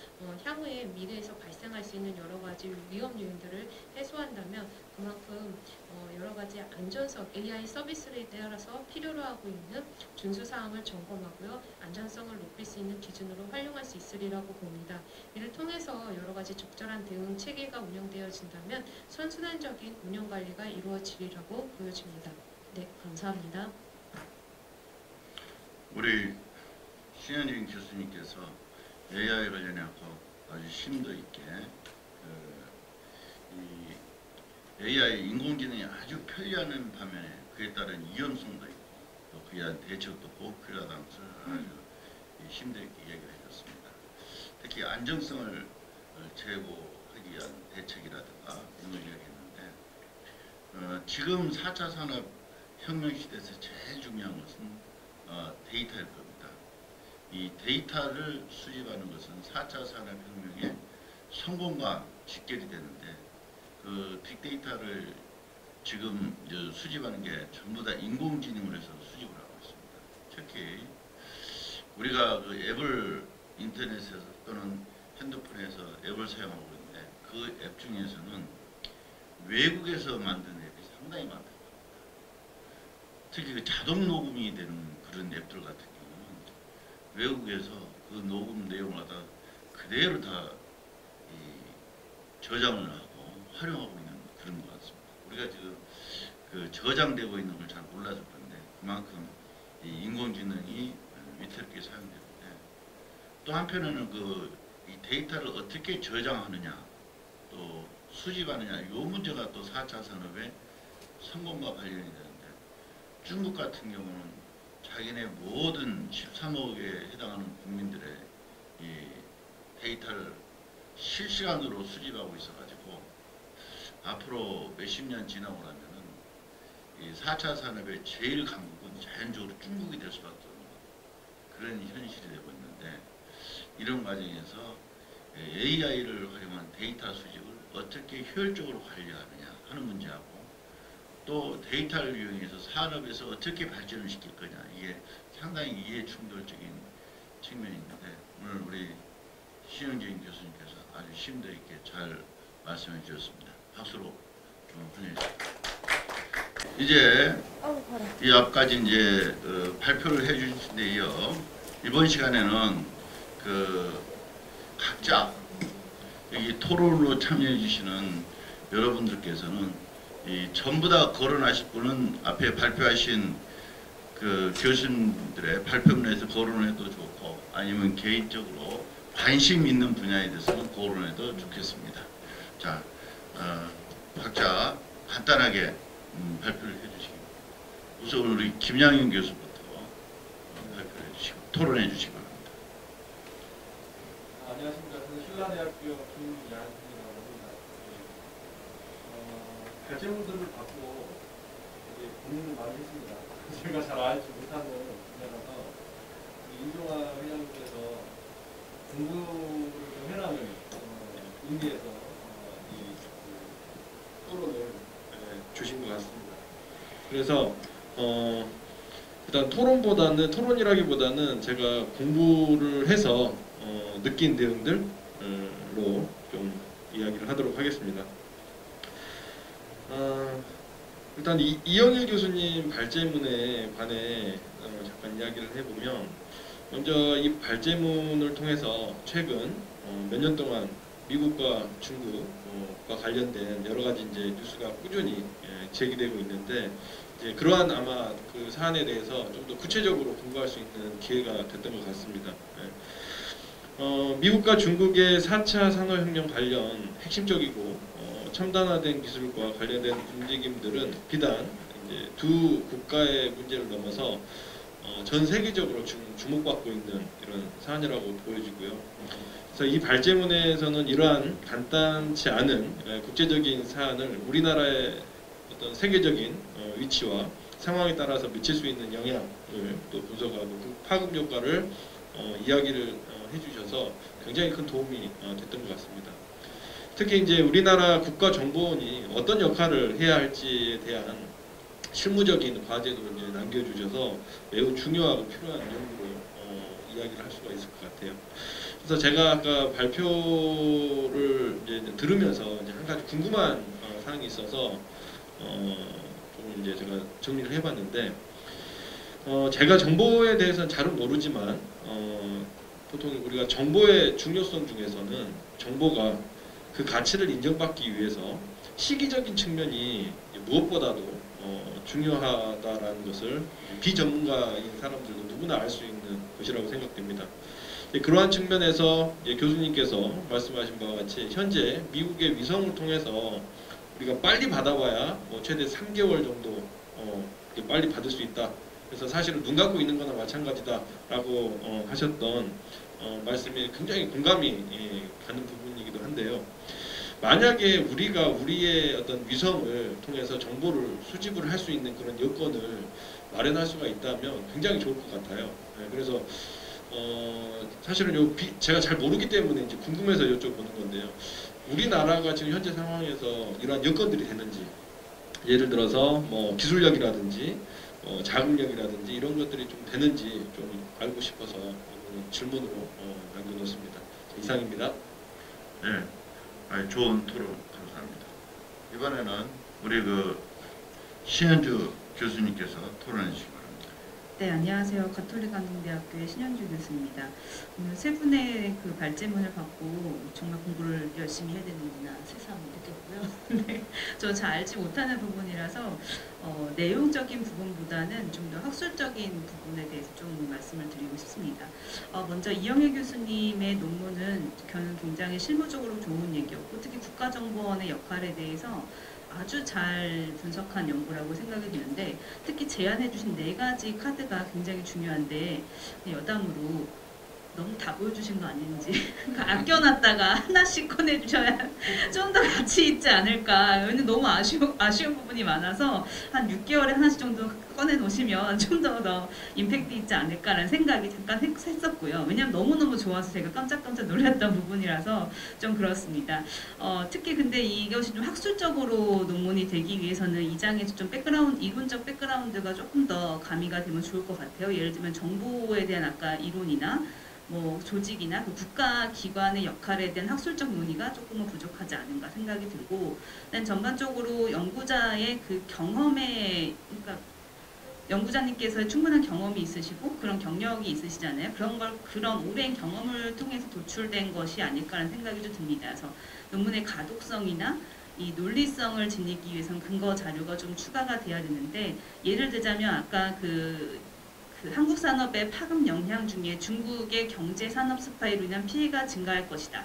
향후에 미래에서 발생할 수 있는 여러 가지 위험 요인들을 해소한다면 그만큼 여러 가지 안전성, AI 서비스에 따라서 필요로 하고 있는 준수 사항을 점검하고요, 안전성을 높일 수 있는 기준으로 활용할 수 있으리라고 봅니다. 이를 통해서 여러 가지 적절한 대응 체계가 운영되어진다면 선순환적인 운영 관리가 이루어지리라고 보여집니다. 네, 감사합니다. 우리 신현진 교수님께서 AI 관련해서 아주 심도 있게 이 AI 인공지능이 아주 편리하는 반면에 그에 따른 위험성도 있고 또 그에 대한 대책도 꼭 필요하다는 것을 아주 심도 있게 얘기를 해줬습니다. 특히 안정성을 제고하기 위한 대책이라든가 이런 걸 이야기했는데 지금 4차 산업혁명 시대에서 제일 중요한 것은 데이터일 겁니다. 이 데이터를 수집하는 것은 4차 산업혁명의 성공과 직결이 되는데 그 빅데이터를 지금 수집하는 게 전부 다 인공지능으로 해서 수집을 하고 있습니다. 특히 우리가 그 앱을 인터넷에서 또는 핸드폰에서 앱을 사용하고 있는데 그 앱 중에서는 외국에서 만든 앱이 상당히 많다고 합니다. 특히 그 자동 녹음이 되는 그런 앱들 같은 경우는 외국에서 그 녹음 내용을 갖다 그대로 다 저장을 하고 활용하고 있는 그런 것 같습니다. 우리가 지금 그 저장되고 있는 걸 잘 몰라서 그런데 그만큼 이 인공지능이 위태롭게 사용되는데 또 한편에는 이 데이터를 어떻게 저장하느냐 또 수집하느냐 이 문제가 또 4차 산업의 성공과 관련이 되는데 중국 같은 경우는 자기네 모든 13억에 해당하는 국민들의 이 데이터를 실시간으로 수집하고 있어가지고 앞으로 몇십 년 지나고 나면은 이 4차 산업의 제일 강국은 자연적으로 중국이 될 수밖에 없는 그런 현실이 되고 있는데 이런 과정에서 AI를 활용한 데이터 수집을 어떻게 효율적으로 관리하느냐 하는 문제하고 또 데이터를 이용해서 산업에서 어떻게 발전을 시킬 거냐 이게 상당히 이해 충돌적인 측면이 있는데 오늘 우리 신현진 교수님께서 아주 심도 있게 잘 말씀해 주셨습니다. 박수로 환영해 주십니다. 이제 이 앞까지 이제 발표를 해 주신 데 이어 이번 시간에는 각자 여기 토론으로 참여해 주시는 여러분들께서는 전부 다 거론하실 분은 앞에 발표하신 교수님들의 발표문에서 거론해도 좋고 아니면 개인적으로 관심 있는 분야에 대해서는 거론해도 좋겠습니다. 자, 각자 간단하게 발표를 해주시기. 우선 우리 김양윤 교수부터 발표를 해주시고 토론해 주시기 바랍니다. 안녕하십니까. 저는 신라대학교 김양윤이라고 합니다. 발제문들을 받고 고민을 많이 했습니다. 제가 잘 알지 못하는 분야라서 인종화 회장님께서 공부를 좀 해라는 의미에서 토론을 주신 것 같습니다. 그래서 일단 토론이라기보다는 제가 공부를 해서 느낀 내용들로 좀 이야기를 하도록 하겠습니다. 일단 이영일 교수님 발제문에 관해 잠깐 이야기를 해보면 먼저 이 발제문을 통해서 최근 몇 년 동안 미국과 중국과 관련된 여러 가지 이제 뉴스가 꾸준히 제기되고 있는데 이제 그러한 아마 그 사안에 대해서 좀 더 구체적으로 공부할 수 있는 기회가 됐던 것 같습니다. 미국과 중국의 4차 산업혁명 관련 핵심적이고 첨단화된 기술과 관련된 움직임들은 비단 이제 두 국가의 문제를 넘어서 전 세계적으로 주목받고 있는 이런 사안이라고 보여지고요. 그래서 이 발제문에서는 이러한 간단치 않은 국제적인 사안을 우리나라의 어떤 세계적인 위치와 상황에 따라서 미칠 수 있는 영향을 또 분석하고 파급 효과를 이야기를 해주셔서 굉장히 큰 도움이 됐던 것 같습니다. 특히 이제 우리나라 국가정보원이 어떤 역할을 해야 할지에 대한 실무적인 과제도 이제 남겨주셔서 매우 중요하고 필요한 연구로 이야기를 할 수가 있을 것 같아요. 그래서 제가 아까 발표를 이제 들으면서 이제 한 가지 궁금한 사항이 있어서 좀 이제 제가 정리를 해봤는데, 제가 정보에 대해서는 잘은 모르지만 보통 우리가 정보의 중요성 중에서는 정보가 그 가치를 인정받기 위해서 시기적인 측면이 무엇보다도 중요하다라는 것을 비전문가인 사람들도 누구나 알 수 있는 것이라고 생각됩니다. 그러한 측면에서 교수님께서 말씀하신 바와 같이 현재 미국의 위성을 통해서 우리가 빨리 받아봐야 최대 3개월 정도 빨리 받을 수 있다. 그래서 사실은 눈 감고 있는 거나 마찬가지다라고 하셨던 말씀이 굉장히 공감이 가는 부분이기도 한데요. 만약에 우리가 우리의 어떤 위성을 통해서 정보를 수집을 할 수 있는 그런 여건을 마련할 수가 있다면 굉장히 좋을 것 같아요. 그래서 사실은 제가 잘 모르기 때문에 이제 궁금해서 여쭤보는 건데요. 우리나라가 지금 현재 상황에서 이러한 여건들이 되는지, 예를 들어서 뭐 기술력이라든지 자금력이라든지 이런 것들이 좀 되는지 좀 알고 싶어서 질문으로 남겨놓습니다. 이상입니다. 네, 좋은 토론 감사합니다. 이번에는 우리 신현주 교수님께서 토론해 주시기 바랍니다. 네, 안녕하세요. 가톨릭한동대학교의 신현주 교수입니다. 오늘 세 분의 그 발제문을 받고 정말 공부를 열심히 해야 되는구나 새삼 느꼈고요. 네, 저 잘 알지 못하는 부분이라서 내용적인 부분보다는 좀 더 학술적인 부분에 대해서 좀 말씀을 드리고 싶습니다. 먼저 이영애 교수님의 논문은 저는 굉장히 실무적으로 좋은 얘기였고, 특히 국가정보원의 역할에 대해서 아주 잘 분석한 연구라고 생각이 드는데, 특히 제안해 주신 4가지 카드가 굉장히 중요한데 여담으로 너무 다 보여주신 거 아닌지 아껴놨다가 하나씩 꺼내주셔야 좀 더 가치 있지 않을까. 왜냐면 너무 아쉬운 부분이 많아서 한 6개월에 하나씩 정도 꺼내놓으시면 좀 더 임팩트 있지 않을까라는 생각이 잠깐 했었고요. 왜냐면 너무너무 좋아서 제가 깜짝깜짝 놀랐던 부분이라서 좀 그렇습니다. 특히 근데 이것이 좀 학술적으로 논문이 되기 위해서는 이 장에서 좀 이론적 백그라운드가 조금 더 가미가 되면 좋을 것 같아요. 예를 들면 정보에 대한 아까 이론이나 뭐 조직이나 그 국가 기관의 역할에 대한 학술적 논의가 조금은 부족하지 않은가 생각이 들고, 전반적으로 연구자의 그 경험에, 그러니까 연구자님께서 충분한 경험이 있으시고 그런 경력이 있으시잖아요. 그런 오랜 경험을 통해서 도출된 것이 아닐까라는 생각이 좀 듭니다. 그래서 논문의 가독성이나 이 논리성을 지니기 위해서는 근거 자료가 좀 추가가 돼야 되는데, 예를 들자면 아까 그 한국 산업의 파급 영향 중에 중국의 경제 산업 스파이로 인한 피해가 증가할 것이다,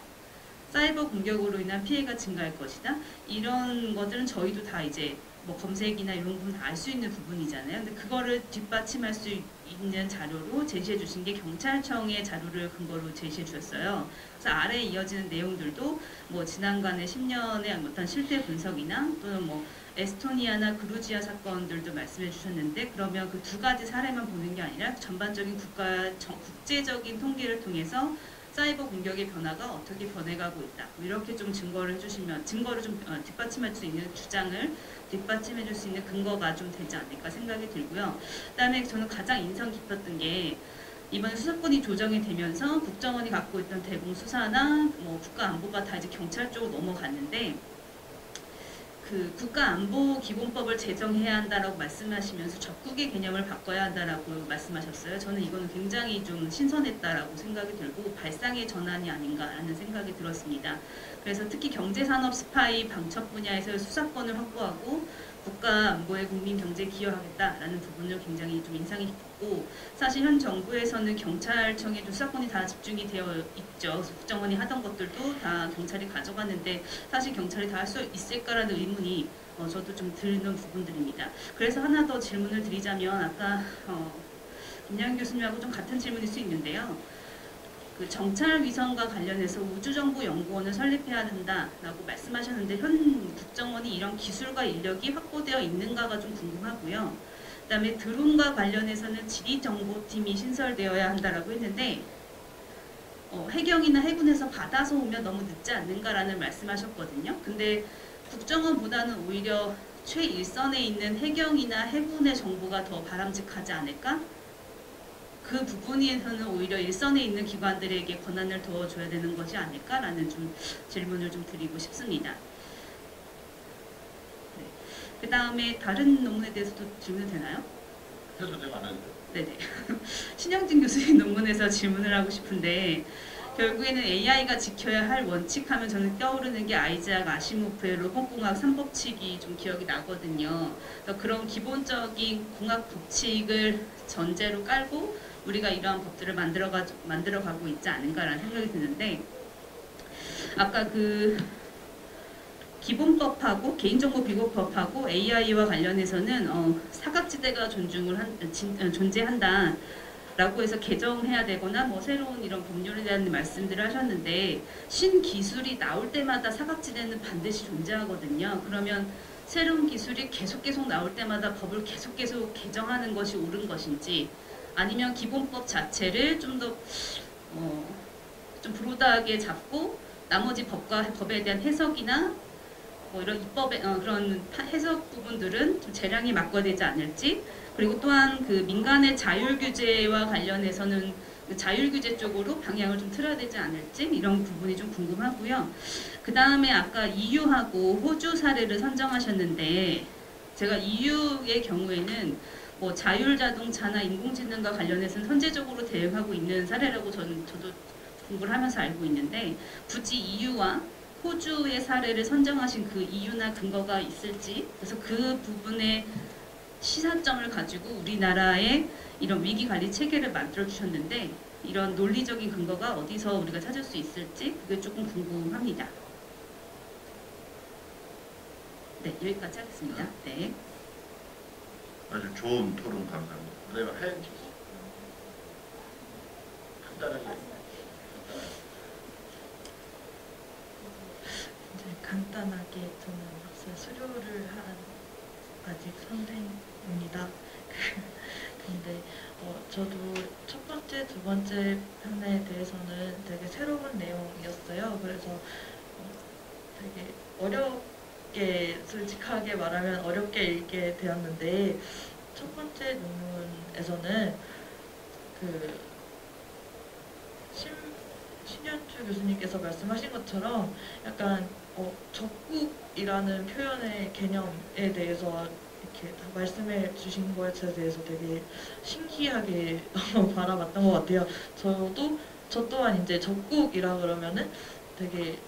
사이버 공격으로 인한 피해가 증가할 것이다, 이런 것들은 저희도 다 이제 뭐 검색이나 이런 부분 다 알 수 있는 부분이잖아요. 근데 그거를 뒷받침할 수 있는 자료로 제시해 주신 게 경찰청의 자료를 근거로 제시해 주셨어요. 그래서 아래에 이어지는 내용들도 뭐 지난간의 10년의 어떤 실태 분석이나 또는 뭐 에스토니아나 그루지아 사건들도 말씀해 주셨는데, 그러면 그 2가지 사례만 보는 게 아니라 전반적인 국제적인 통계를 통해서 사이버 공격의 변화가 어떻게 변해가고 있다, 이렇게 좀 증거를 해주시면, 증거를 좀 뒷받침할 수 있는 주장을 뒷받침해 줄 수 있는 근거가 좀 되지 않을까 생각이 들고요. 그다음에 저는 가장 인상 깊었던 게, 이번 수사권이 조정이 되면서 국정원이 갖고 있던 대공 수사나 뭐 국가안보가 다 이제 경찰 쪽으로 넘어갔는데, 그 국가안보기본법을 제정해야 한다라고 말씀하시면서 적국의 개념을 바꿔야 한다라고 말씀하셨어요. 저는 이거는 굉장히 좀 신선했다라고 생각이 들고 발상의 전환이 아닌가라는 생각이 들었습니다. 그래서 특히 경제산업 스파이 방첩 분야에서의 수사권을 확보하고 국가안보에 국민경제에 기여하겠다라는 부분을 굉장히 좀 인상이 깊었고, 사실 현 정부에서는 경찰청에 수사권이 다 집중이 되어 있죠. 국정원이 하던 것들도 다 경찰이 가져갔는데 사실 경찰이 다 할 수 있을까라는 의문이 저도 좀 드는 부분들입니다. 그래서 하나 더 질문을 드리자면, 아까 김양 교수님하고 좀 같은 질문일 수 있는데요. 그 정찰 위성과 관련해서 우주정보연구원을 설립해야 된다라고 말씀하셨는데, 현 국정원이 이런 기술과 인력이 확보되어 있는가가 좀 궁금하고요. 그다음에 드론과 관련해서는 지리정보팀이 신설되어야 한다라고 했는데 해경이나 해군에서 받아서 오면 너무 늦지 않는가라는 말씀하셨거든요. 근데 국정원보다는 오히려 최일선에 있는 해경이나 해군의 정보가 더 바람직하지 않을까? 그 부분에서는 오히려 일선에 있는 기관들에게 권한을 더 줘야 되는 것이 아닐까라는 좀 질문을 좀 드리고 싶습니다. 네. 그 다음에 다른 논문에 대해서도 질문이 되나요? 해도 되면 안 해도 돼요. 네네. 신영진 교수님 논문에서 질문을 하고 싶은데 결국에는 AI가 지켜야 할 원칙하면 저는 떠오르는 게 아이작 아시모프의 로봇공학 3법칙이 좀 기억이 나거든요. 그래서 그런 기본적인 공학 법칙을 전제로 깔고 우리가 이러한 법들을 만들어가고 있지 않은가라는 생각이 드는데 아까 그 기본법하고 개인정보 비공법하고 AI와 관련해서는 사각지대가 존재한다. 라고 해서 개정해야 되거나 뭐 새로운 이런 법률에 대한 말씀들을 하셨는데 신기술이 나올 때마다 사각지대는 반드시 존재하거든요. 그러면 새로운 기술이 계속 나올 때마다 법을 계속 개정하는 것이 옳은 것인지 아니면 기본법 자체를 좀 더 좀 브로드하게 잡고 나머지 법에 대한 해석이나 뭐 이런 입법의 그런 해석 부분들은 좀 재량이 막과되지 않을지 그리고 또한 그 민간의 자율 규제와 관련해서는 그 자율 규제 쪽으로 방향을 좀 틀어야 되지 않을지 이런 부분이 좀 궁금하고요. 그 다음에 아까 EU하고 호주 사례를 선정하셨는데 제가 EU의 경우에는 뭐 자율 자동차나 인공지능과 관련해서는 선제적으로 대응하고 있는 사례라고 저도 공부를 하면서 알고 있는데 굳이 EU와 호주의 사례를 선정하신 그 이유나 근거가 있을지 그래서 그 부분의 시사점을 가지고 우리나라의 이런 위기관리 체계를 만들어 주셨는데 이런 논리적인 근거가 어디서 우리가 찾을 수 있을지 그게 조금 궁금합니다. 네, 여기까지 하겠습니다. 네. 아주 좋은 토론 감사합니다. 그다음에 하얀 지 간단하게. 이제 간단하게 저는 앞서 수료를 한 아직 선생입니다. 근데 저도 첫 번째, 두 번째 편에 대해서는 되게 새로운 내용이었어요. 그래서 되게 어렵게 솔직하게 말하면 어렵게 읽게 되었는데 첫 번째 논문에서는 그 신현주 교수님께서 말씀하신 것처럼 약간 적국이라는 표현의 개념에 대해서 이렇게 다 말씀해 주신 거에 대해서 되게 신기하게 바라봤던 것 같아요. 저 또한 이제 적국이라 그러면은 되게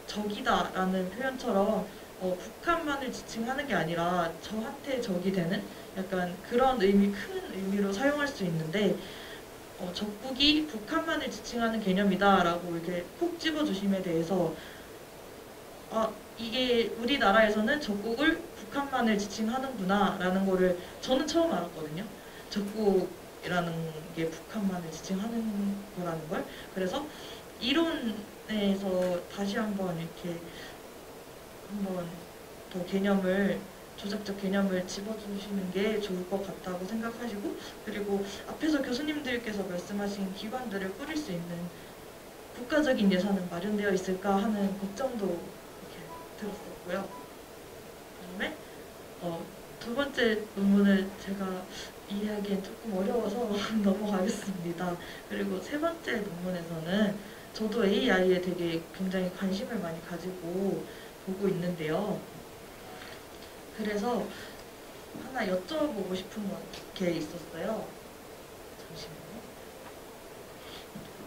적이다라는 표현처럼 북한만을 지칭하는 게 아니라 저한테 적이 되는 약간 그런 큰 의미로 사용할 수 있는데 적국이 북한만을 지칭하는 개념이다라고 이렇게 콕 집어주심에 대해서 이게 우리나라에서는 적국을 북한만을 지칭하는구나 라는 거를 저는 처음 알았거든요. 적국이라는 게 북한만을 지칭하는 거라는 걸. 그래서 이론에서 다시 한번 이렇게 한번 더 조작적 개념을 집어주시는 게 좋을 것 같다고 생각하시고 그리고 앞에서 교수님들께서 말씀하신 기관들을 꾸릴 수 있는 국가적인 예산은 마련되어 있을까 하는 걱정도 이렇게 들었었고요. 그다음에 두 번째 논문을 제가 이해하기엔 조금 어려워서 넘어가겠습니다. 그리고 세 번째 논문에서는 저도 AI에 되게 굉장히 관심을 많이 가지고 보고 있는데요. 그래서 하나 여쭤보고 싶은 게 있었어요. 잠시만요.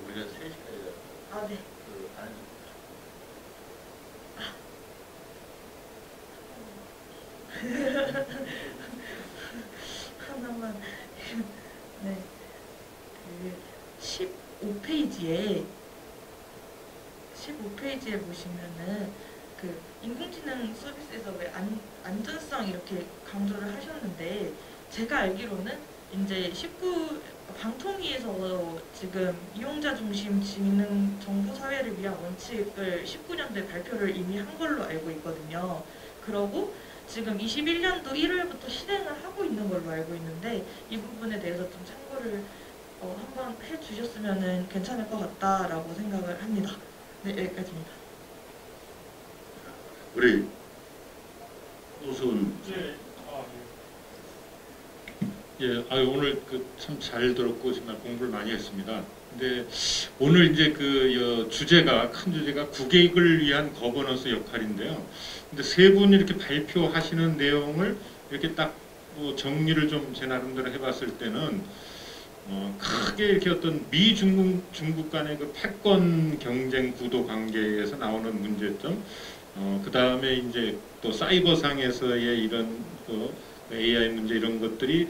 우리가 3시까지 아, 네. 하나만. 네. 그 15페이지에 보시면은 그 인공지능 서비스에서 왜 안전성 이렇게 강조를 하셨는데 제가 알기로는 이제 방통위에서 지금 이용자 중심 지능 정보 사회를 위한 원칙을 19년도에 발표를 이미 한 걸로 알고 있거든요. 그러고 지금 21년도 1월부터 실행을 하고 있는 걸로 알고 있는데 이 부분에 대해서 좀 참고를 한번 해주셨으면 괜찮을 것 같다라고 생각을 합니다. 네, 여기까지입니다. 우리 오수훈 예, 오늘 참 잘 들었고 정말 공부를 많이 했습니다. 근데 오늘 이제 주제가 큰 주제가 국익을 위한 거버넌스 역할인데요. 근데 세 분이 이렇게 발표하시는 내용을 이렇게 딱 정리를 좀 제 나름대로 해봤을 때는 크게 이렇게 어떤 중국 간의 그 패권 경쟁 구도 관계에서 나오는 문제점, 그 다음에 이제 또 사이버상에서의 이런 AI 문제 이런 것들이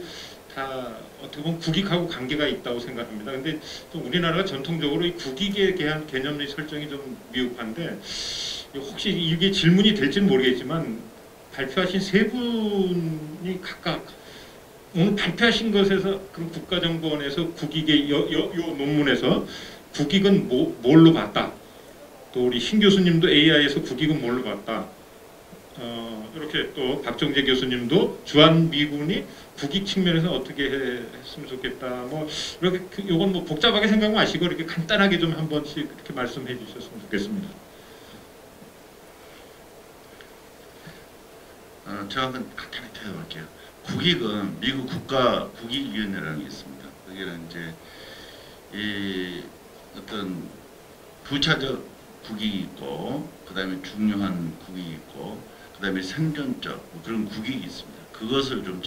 다 어떻게 보면 국익하고 관계가 있다고 생각합니다. 근데 또 우리나라가 전통적으로 이 국익에 대한 개념의 설정이 좀 미흡한데 혹시 이게 질문이 될지는 모르겠지만 발표하신 세 분이 각각 오늘 발표하신 것에서 그럼 국가정보원에서 국익의 요 논문에서 국익은 뭘로 봤다. 또 우리 신 교수님도 AI에서 국익은 뭘로 봤다. 이렇게 또 박정재 교수님도 주한미군이 국익 측면에서 어떻게 했으면 좋겠다. 뭐 이렇게 요건 뭐 복잡하게 생각 마시고 이렇게 간단하게 좀 한 번씩 이렇게 말씀해 주셨으면 좋겠습니다. 제가 한번 간단히 대답할게요. 국익은 미국 국가국익위원회라는 게 있습니다. 거기는 이제 이 어떤 부차적 국익이 있고, 그 다음에 중요한 국익이 있고, 그 다음에 생존적 그런 국익이 있습니다. 그것을 좀